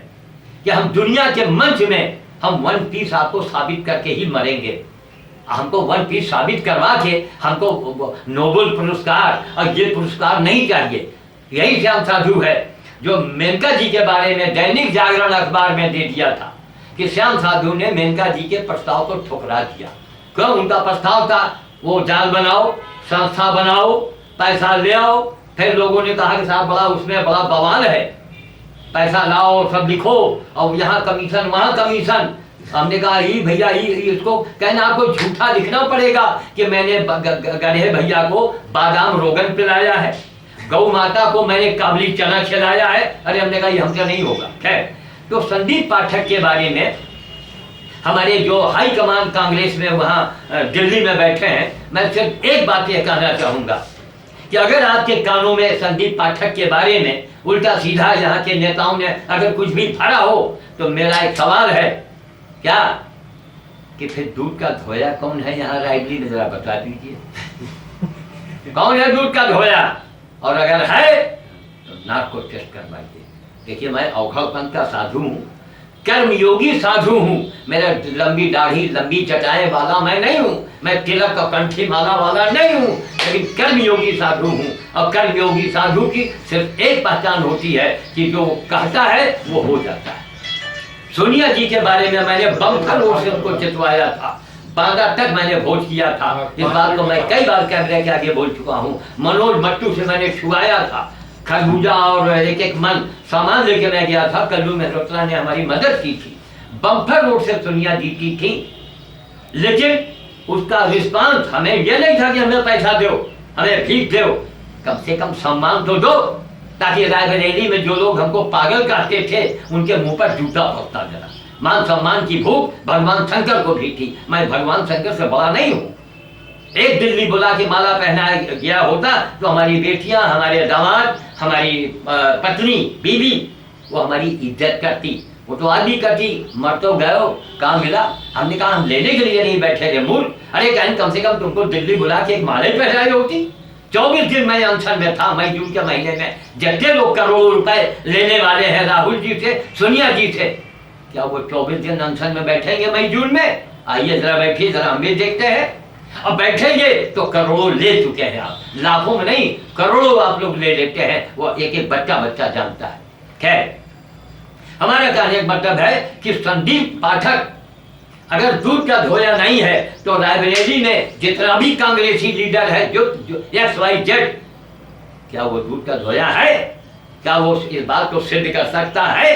कि हम दुनिया के मंच में हम 1 पीस आपको साबित करके ही मरेंगे। हमको 1 पीस साबित करवा के हमको नोबेल पुरस्कार और ये पुरस्कार नहीं चाहिए। यही श्याम साधु है जो मेनका जी के बारे में दैनिक जागरण अखबार में दे दिया था कि श्याम साधु ने मेनका जी के प्रस्ताव को ठुकरा दिया। क्यों? उनका प्रस्ताव था वो जाल बनाओ, संस्था बनाओ, पैसा ले आओ। फिर लोगों ने कहा कि साहब बड़ा उसमें बड़ा बवाल है, पैसा लाओ, सब लिखो, और यहाँ कमीशन वहाँ कमीशन। हमने कहा ही भैया ही इसको कहना आपको झूठा लिखना पड़ेगा कि मैंने गधे भैया को बादाम रोगन पिलाया है, गौ माता को मैंने काबली चना खिलाया है। अरे हमने कहा ये हमसे नहीं होगा। खैर, तो संदीप पाठक के बारे में हमारे जो हाई कमान कांग्रेस में वहाँ दिल्ली में बैठे हैं, मैं सिर्फ एक बात ये कहना चाहूँगा कि अगर आपके कानों में संदीप पाठक के बारे में उल्टा सीधा यहाँ के नेताओं ने अगर कुछ भी भरा हो, तो मेरा एक सवाल है क्या कि फिर दूध का धोया कौन है यहाँ रायबली में, जरा बता दीजिए। कौन है दूध का धोया? और अगर है तो नाक को टेस्ट करवाइए। देखिए, मैं अवघड़पंथ का साधु हूँ, कर्मयोगी साधु हूँ। मेरा लंबी दाढ़ी लंबी चटाएं वाला मैं नहीं हूँ, मैं तिलक का कंठी माला वाला नहीं हूँ, लेकिन कर्मयोगी साधु हूँ। और कर्मयोगी साधु की सिर्फ एक पहचान होती है कि जो कहता है वो हो जाता है। सोनिया जी के बारे में मैंने बम्पर रोड से उनको चितवाया था, बांदा तक मैंने भोज किया था। इस बात को मैं कई बार कैमरे के आगे बोल चुका हूँ। मनोज मट्टू से मैंने छुआया था, खरबूजा और एक मन सामान लेके मैं गया था। कल्लू मेहरोत्रा ने हमारी मदद की थी, बम्पर रोड से सोनिया जी की थी, लेकिन उसका रिस्पांस हमें ये नहीं था कि हमें पैसा दो, हमें भीख दो, कम से कम सम्मान तो दो, ताकि रायबरेली में जो लोग हमको पागल कहते थे उनके मुंह पर जूता पड़ता। जरा मान सम्मान की भूख भगवान शंकर को भी थी। मैं भगवान शंकर से बड़ा नहीं हूँ। एक दिल्ली बुला के माला पहनाया गया होता तो हमारी बेटियां, हमारे दामाद, हमारी पत्नी, बीवी, वो हमारी इज्जत करती। वो तो आदमी करती, मर तो गए, कहाँ मिला? हमने कहा हम लेने के लिए नहीं बैठे थे मूर्ख। अरे कम से कम तुमको दिल्ली बुला के एक माला पहनाई होती। 24 दिन मैं अनशन में था, मई जून के महीने में। जितने लोग करोड़ों रुपए लेने वाले हैं राहुल जी से, सोनिया जी से, क्या वो 24 दिन अनशन में बैठेंगे मई जून में? आइए जरा बैठिए, जरा हम भी देखते हैं। अब बैठेंगे तो करोड़ों ले चुके हैं आप, लाखों में नहीं करोड़ों आप लोग ले लेते हैं। वो एक एक बच्चा जानता है। खैर, हमारा कहने का मतलब है कि संदीप पाठक अगर दूध का धोया नहीं है तो रायबरेली में जितना भी कांग्रेसी लीडर है जो XYZ, क्या वो दूध का धोया है? क्या वो इस बात को सिद्ध कर सकता है?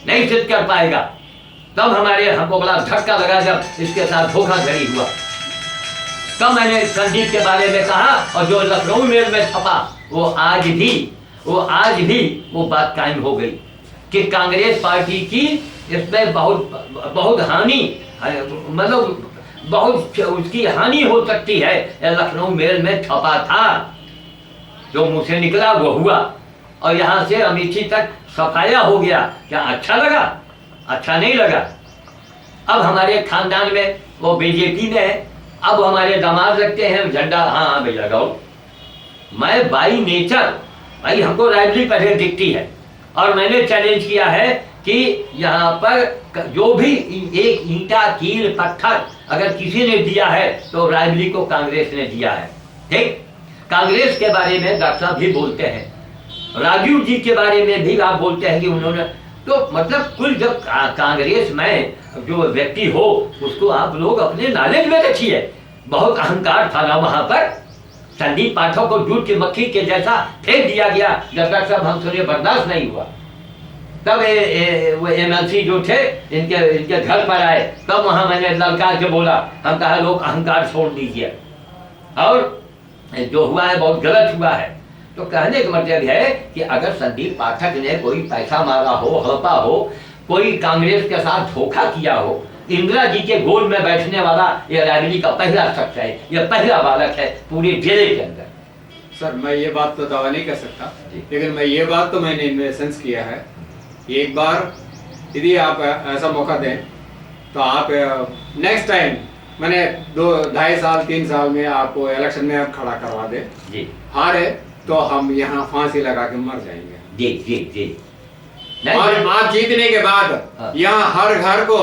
नहीं सिद्ध कर पाएगा। तब हमको बड़ा धक्का लगा जब इसके साथ धोखाधड़ी हुआ। तब मैंने संदीप के बारे में कहा, और जो लखनऊ मेल में छपा वो आज भी वो बात कायम हो गई कि कांग्रेस पार्टी की इसमें बहुत हानि, मतलब बहुत उसकी हानि हो सकती है। लखनऊ मेल में छपा था, जो मुंह से निकला वो हुआ, और यहाँ से अमेठी तक सफाया हो गया। क्या अच्छा लगा? अच्छा नहीं लगा। अब हमारे खानदान में वो बीजेपी में है, अब हमारे दामाद लगते हैं झंडा। हाँ भैया लगाओ। मैं बाई नेचर, भाई हमको राइवली पहले दिखती है, और मैंने चैलेंज किया है कि यहाँ पर जो भी एक ईंटा कील पत्थर अगर किसी ने दिया है तो रायबली को कांग्रेस ने दिया है। ठीक, कांग्रेस के बारे में डॉक्टर साहब भी बोलते हैं, राजीव जी के बारे में भी आप बोलते हैं कि उन्होंने, तो मतलब कुल जब कांग्रेस में जो व्यक्ति हो उसको आप लोग अपने नॉलेज में रखिए। बहुत अहंकार था ना वहां पर। संदीप पाठक को दूध की मक्खी के जैसा फेंक दिया गया। जब डॉक्टर साहब हमसे बर्दाश्त नहीं हुआ, तब वो MLC जो थे इनके घर पर आए, तब वहां मैंने ललकार के बोला, हम कहा लोग अहंकार छोड़ दीजिए, और जो हुआ है बहुत गलत हुआ है। तो कहने का मतलब है कि अगर संदीप पाठक ने कोई पैसा मारा हो, हड़पा हो, कोई कांग्रेस के साथ धोखा किया हो, इंदिरा जी के गोद में बैठने वाला ये रायबरेली का पहला शख्स है, ये पहला बालक है पूरे जिले के अंदर। सर मैं ये बात तो दावा नहीं कर सकता, लेकिन मैं ये बात तो मैंने इनमें सेंस किया है कि एक बार यदि आप ऐसा मौका दें तो आप नेक्स्ट टाइम मैंने 2-2.5 साल 3 साल में आपको इलेक्शन में आप खड़ा करवा दे, जी हारे तो हम यहाँ फांसी लगा के मर जाएंगे। जी जी जी। और आप जीतने के बाद यहाँ हर घर को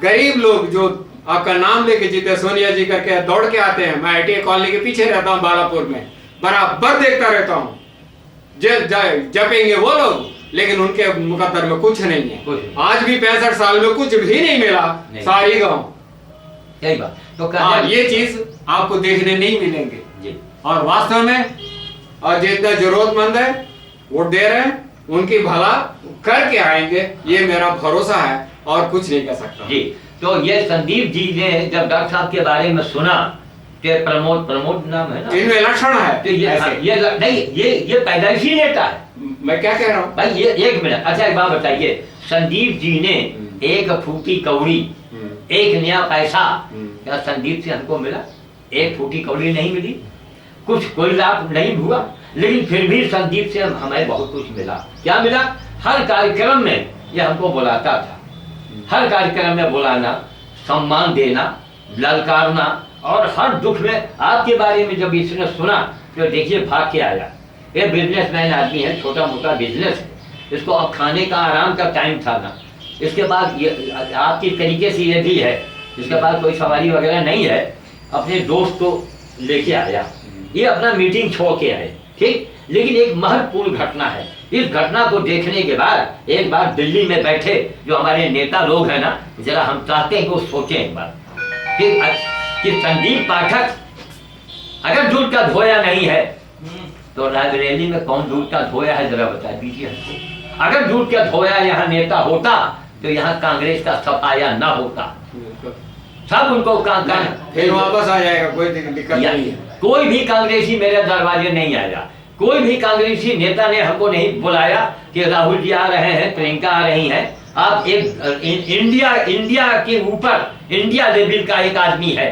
गरीब लोग जो आपका नाम लेके जीते, सोनिया जी करके दौड़ के आते हैं। मैं ITA कॉलोनी के पीछे रहता हूँ बालापुर में, बराबर देखता रहता हूँ। जेल जपेंगे वो लोग, लेकिन उनके मुकद्दर में कुछ नहीं है। आज भी 65 साल में कुछ भी नहीं मिला सारी गाँव। सही बात। तो ये चीज आपको देखने नहीं मिलेंगे जी। और वास्तव में और जितना जरूरतमंद है वोट दे रहे हैं उनकी भला करके आएंगे, ये मेरा भरोसा है और कुछ नहीं कर सकता जी। तो ये संदीप जी ने जब डॉक्टर साहब के बारे में सुना कि प्रमोद नाम है ना, इनमें लक्षण है तो ये नहीं, ये पैदाइशी नेता है। मैं क्या कह रहा हूँ भाई, ये एक मिनट। अच्छा एक बात बताइए, संदीप जी ने एक फूटी कौड़ी, एक नया पैसा क्या संदीप से हमको मिला? एक फूटी कौड़ी नहीं मिली, कुछ कोई लाभ नहीं हुआ, लेकिन फिर भी संदीप से हमें बहुत कुछ मिला। क्या मिला? हर कार्यक्रम में ये हमको बुलाता था, हर कार्यक्रम में बुलाना, सम्मान देना, ललकारना, और हर दुख में आपके बारे में जब इसने सुना तो देखिए भाग के आया। ये बिजनेसमैन आदमी है, छोटा मोटा बिजनेस है, इसको अब खाने का आराम का टाइम था ना। इसके बाद ये आपकी तरीके से ये भी है, इसके बाद कोई सवारी वगैरह नहीं है, अपने दोस्त को लेके आया, ये अपना मीटिंग छोड़ के आए, ठीक। लेकिन एक महत्वपूर्ण घटना है, इस घटना को देखने के बाद एक बार दिल्ली में बैठे जो हमारे नेता लोग हैं ना, जरा हम चाहते हैं कि वो सोचें एक बार कि संदीप पाठक अगर दूध का धोया नहीं है तो रायबरेली में कौन दूध का धोया है, जरा बता दीजिए हमको। अगर दूध का धोया यहाँ नेता होता तो यहाँ कांग्रेस का सफाया ना होता, सब उनको फिर वापस आ जाएगा, कोई दिक्कत नहीं है। कोई भी कांग्रेसी मेरे दरवाजे नहीं आया, कोई भी कांग्रेसी नेता ने हमको नहीं बुलाया कि राहुल जी आ रहे हैं, प्रियंका आ रही हैं। आप एक इंडिया के ऊपर इंडिया लेवल का एक आदमी है,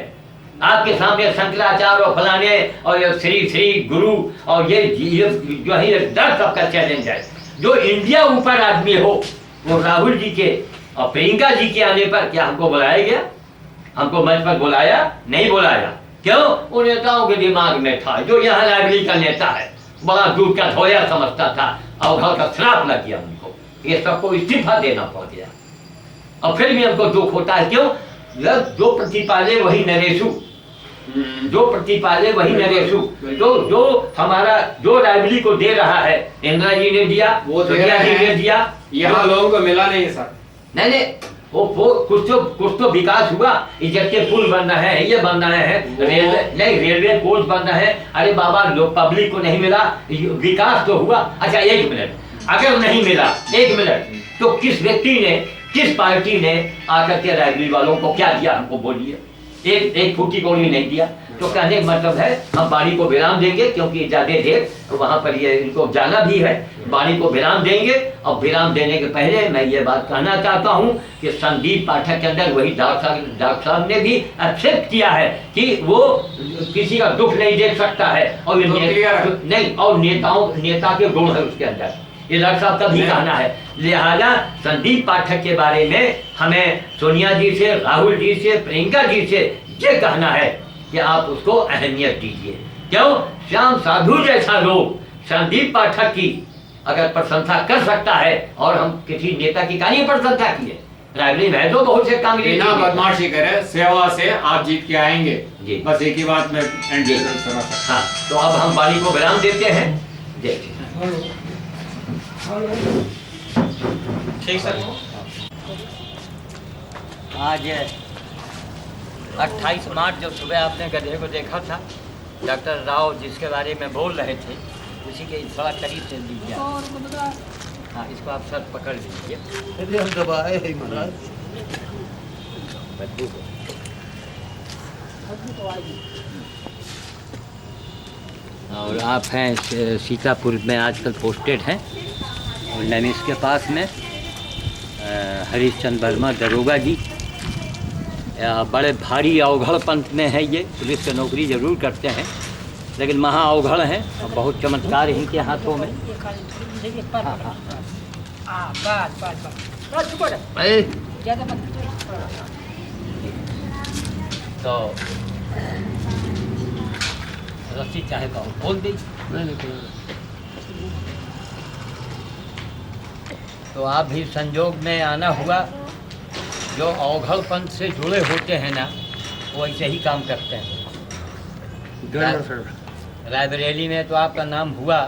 आपके सामने शंकराचार्य और फलाने और ये श्री गुरु और ये जो है दर सबका चैलेंज है। जो इंडिया ऊपर आदमी हो वो राहुल जी के और प्रियंका जी के आने पर क्या हमको बुलाया गया? हमको मंच पर बुलाया नहीं बुलाया, क्यों? उन नेताओं के दिमाग में था, जो यहाँ रायबरेली का नेता है बड़ा दूध का धोया समझता था, और घर का श्राप लग गया उनको, ये सबको इस्तीफा देना पड़ गया। और फिर भी हमको दुख होता है, क्यों? जो प्रतिपाले वही नरेशु, जो प्रतिपाले वही नरेशु। तो जो हमारा जो रायबरेली को दे रहा है, इंदिरा जी ने दिया, वो सोनिया जी ने दिया, यहाँ लोगों को मिला नहीं सर। नहीं वो कुछ तो विकास हुआ, इज्जत के पुल बन रहे हैं, ये बन रहे हैं, रेलवे कोच बन रहे हैं। अरे बाबा, लोग पब्लिक को नहीं मिला, विकास तो हुआ। अच्छा एक मिनट, अगर नहीं मिला, एक मिनट, तो किस व्यक्ति ने, किस पार्टी ने आकर के रायबरेली वालों को क्या दिया हमको बोलिए? एक फूटी कौड़ी नहीं दिया। तो कहने का मतलब है हम वाणी को विराम देंगे, क्योंकि ज्यादा देर वहां पर ये इनको जाना भी है। वाणी को विराम देंगे, और विराम देने के पहले मैं ये बात कहना चाहता हूँ कि संदीप पाठक के अंदर वही डॉक्टर साहब ने भी एक्सेप्ट किया है कि वो किसी का दुख नहीं देख सकता है, और नहीं, और नेता के गुण है उसके अंदर, ये डॉक्टर साहब का भी कहना है। लिहाजा संदीप पाठक के बारे में हमें सोनिया जी से, राहुल जी से, प्रियंका जी से ये कहना है कि आप उसको अहमियत दीजिए। क्यों? श्याम साधु जैसा लोग संदीप पाठक की अगर प्रशंसा कर सकता है, और हम किसी नेता की कहानी प्रशंसा की है, रायबरेली में तो बहुत से कांग्रेस बिना बदमाशी करे सेवा से आप जीत के आएंगे जी। बस एक ही बात में हाँ, तो अब हम वाणी को विराम देते हैं। देखिए ठीक सर। आज 28 मार्च जब सुबह आपने गधे को देखा था, डॉक्टर राव जिसके बारे में बोल रहे थे, उसी के थोड़ा करीब से लीजिए। हाँ, इसको आप सर पकड़ लीजिए। हम दबाए है महाराज। और आप हैं सीतापुर में आजकल पोस्टेड हैं, और नैमिष के पास में हरीशचंद्र वर्मा दरोगा जी बड़े भारी अवघड़ पंथ में है। ये पुलिस की नौकरी ज़रूर करते हैं, लेकिन महा अवघड़ हैं और बहुत चमत्कार है इनके हाथों में। तो रस्सी चाहे तो बोल दी। तो आप भी संजोग में आना हुआ। जो अवघड़ पंथ से जुड़े होते हैं ना, वो ऐसे ही काम करते हैं। रायबरेली में तो आपका नाम हुआ,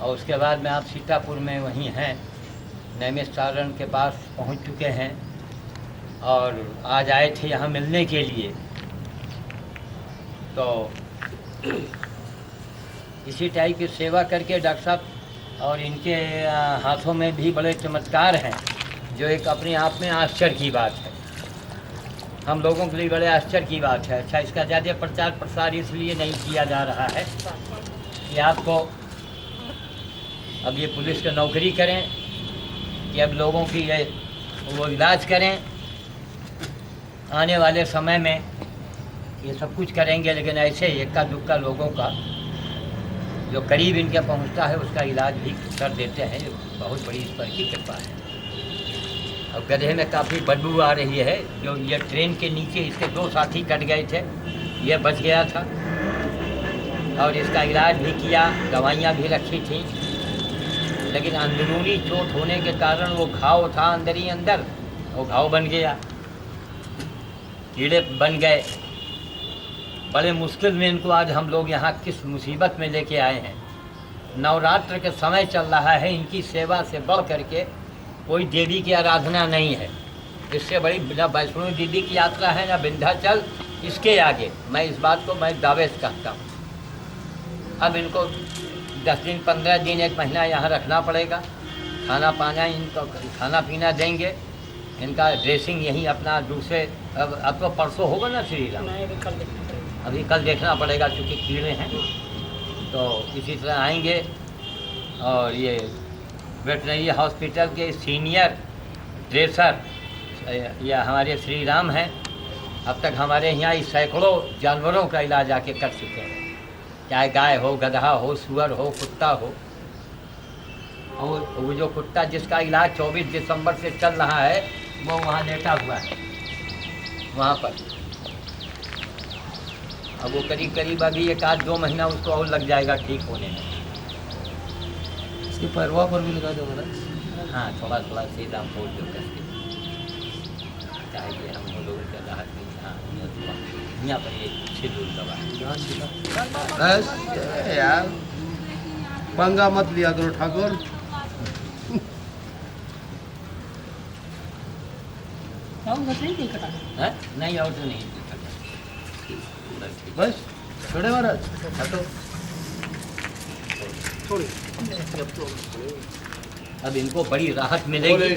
और उसके बाद में आप सीतापुर में वहीं हैं, नैमिष सारण के पास पहुंच चुके हैं, और आज आए थे यहाँ मिलने के लिए। तो इसी टाइप की सेवा करके डॉक्टर साहब, और इनके हाथों में भी बड़े चमत्कार हैं, जो एक अपने आप में आश्चर्य की बात है। हम लोगों के लिए बड़े आश्चर्य की बात है। अच्छा, इसका ज़्यादा प्रचार प्रसार इसलिए नहीं किया जा रहा है कि आपको अब ये पुलिस की नौकरी करें, कि अब लोगों की ये वो इलाज करें, आने वाले समय में ये सब कुछ करेंगे, लेकिन ऐसे इक्का दुक्का लोगों का जो करीब इनके पहुंचता है उसका इलाज भी कर देते हैं। ये बहुत बड़ी ईश्वर की कृपा है। और गड्ढे में काफ़ी बदबू आ रही है। जो ये ट्रेन के नीचे इसके 2 साथी कट गए थे, ये बच गया था, और इसका इलाज भी किया, दवाइयाँ भी रखी थी, लेकिन अंदरूनी चोट होने के कारण वो घाव था अंदर ही अंदर, वो घाव बन गया, कीड़े बन गए। बड़े मुश्किल में इनको आज हम लोग यहाँ किस मुसीबत में लेके आए हैं। नवरात्र के समय चल रहा है, इनकी सेवा से बढ़ करके कोई देवी की आराधना नहीं है। इससे बड़ी ना वैष्णो देवी की यात्रा है, ना विंध्याचल, इसके आगे मैं इस बात को मैं दावे से कहता हूँ। अब इनको 10 दिन 15 दिन 1 महीना यहाँ रखना पड़ेगा। खाना पाना इनको खाना पीना देंगे, इनका ड्रेसिंग यहीं अपना दूसरे अब तो परसों होगा ना श्री राम, अभी कल देखना पड़ेगा क्योंकि कीड़े हैं। तो इसी तरह आएंगे। और ये वेटनरी हॉस्पिटल के सीनियर ड्रेसर या हमारे श्री राम हैं। अब तक हमारे यहाँ इस सैकड़ों जानवरों का इलाज आके कर चुके हैं, चाहे गाय हो, गधा हो, सुअर हो, कुत्ता हो। और वो जो कुत्ता जिसका इलाज 24 दिसंबर से चल रहा है, वो वहाँ लेटा हुआ है वहाँ पर। अब वो करीब करीब अभी 1-2 महीना उसको और लग जाएगा ठीक होने में। इसके परवा पर भी लगा दो महाराज। हाँ, थोड़ा थोड़ा सीधा बोल दो करके, चाहे कि हम लोगों का राहत नहीं। हाँ, यहाँ पर ये छिदूर दवा बस यार, पंगा मत लिया करो ठाकुर। है नहीं, और तो नहीं। बस छोड़े महाराज, हटो। अब इनको बड़ी राहत मिलेगी,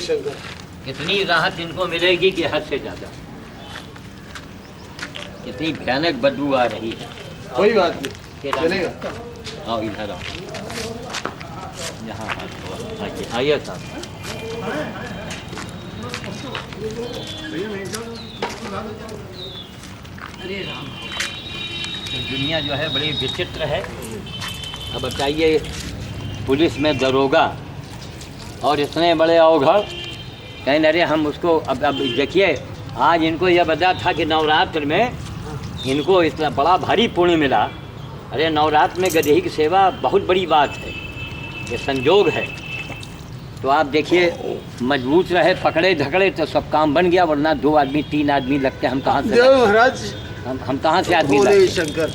इतनी राहत इनको मिलेगी कि हद से ज़्यादा। इतनी भयानक बदबू आ रही है। कोई बात नहीं, चलेगा। आओ इधर आओ, यहाँ आइए, आइए साहब। अरे राम, तो दुनिया जो है बड़ी विचित्र है। अब बताइए, पुलिस में दरोगा और इतने बड़े अवघड़, कहीं अरे हम उसको अब देखिए, आज इनको यह बता था कि नवरात्र में इनको इतना बड़ा भारी पुण्य मिला। अरे नवरात्र में गधे की सेवा बहुत बड़ी बात है, ये संजोग है। तो आप देखिए, मजबूत रहे, पकड़े धकड़े तो सब काम बन गया, वरना 2 आदमी 3 आदमी लगते, हम कहाँ से महाराज, हम कहाँ से आदमी बोले लगते? शंकर।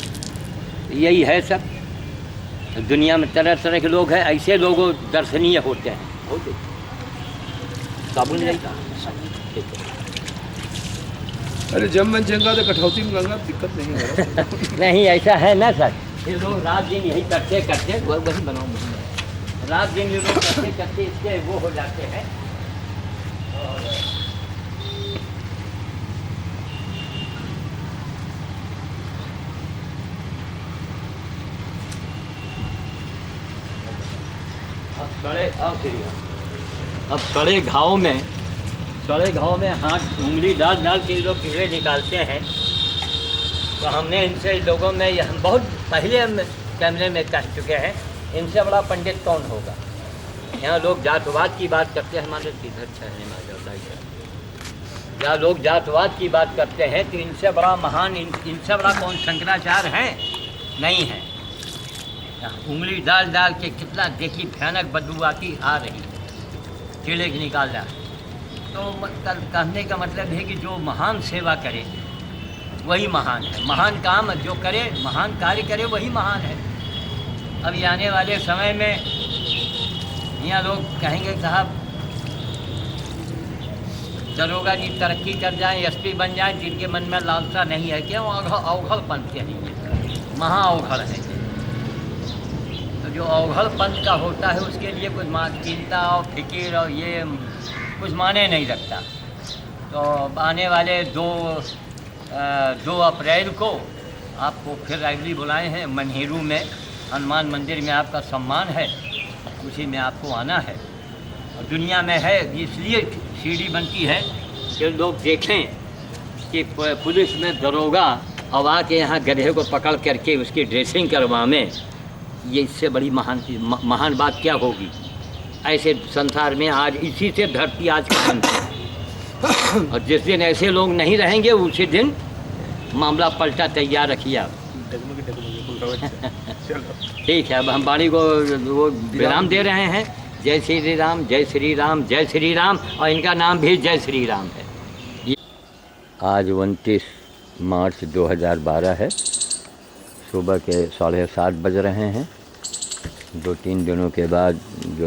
यही है सब। दुनिया में तरह तरह के लोग हैं, ऐसे लोग दर्शनीय होते हैं। होते साबुन नहीं था। अरे जब मन चंगा तो कठौती में गंगा, दिक्कत नहीं है। नहीं, ऐसा है ना सर, ये लोग रात दिन यही करते करते वही बनाओ, रात दिन ये लोग करते करते इसके वो हो जाते हैं। अब सड़े घाव में हाथ उंगली डाल डाल के लोग कीड़े निकालते हैं। तो हमने इनसे लोगों में ये हम बहुत पहले हम कैमरे में कह चुके हैं, इनसे बड़ा पंडित कौन होगा। यहाँ लोग जातवाद की बात करते हैं, हमारे किधर ठहरने यहाँ लोग जातवाद की बात करते हैं, तो इनसे बड़ा महान इनसे बड़ा कौन शंकराचार्य है? नहीं है। उंगली डाल डाल के कितना देखी भयानक बदबू आती आ रही, कीड़े निकाल रहा। तो कहने का मतलब है कि जो महान सेवा करे वही महान है। महान काम जो करे, महान कार्य करे, वही महान है। अब आने वाले समय में यहाँ लोग कहेंगे साहब दरोगा जी तरक्की कर जाएं, एसपी बन जाएं, जिनके मन में लालसा नहीं है, क्यों अवघड़ पंथ कहेंगे, महा अवघड़ है। तो जो अवघड़ पंथ का होता है उसके लिए कुछ चिंता और फिक्र और ये कुछ माने नहीं रखता। तो आने वाले 2 अप्रैल को आपको फिर रैली बुलाए हैं मनहेरू में, हनुमान मंदिर में आपका सम्मान है, उसी में आपको आना है। और दुनिया में है इसलिए सीढ़ी बनती है कि लोग देखें कि पुलिस में दरोगा अब आके यहाँ गधे को पकड़ करके उसकी ड्रेसिंग करवाएं, ये इससे बड़ी महान बात क्या होगी। ऐसे संसार में आज इसी से धरती आज का बनती है। और जिस दिन ऐसे लोग नहीं रहेंगे उसी दिन मामला पलटा तैयार रखिए आप। ठीक है, अब हम वाणी को वो विराम दे रहे हैं। जय श्री राम, जय श्री राम, जय श्री राम। और इनका नाम भी जय श्री राम है। आज 29 मार्च 2012 है, सुबह के 7:30 बज रहे हैं। 2-3 दिनों के बाद जो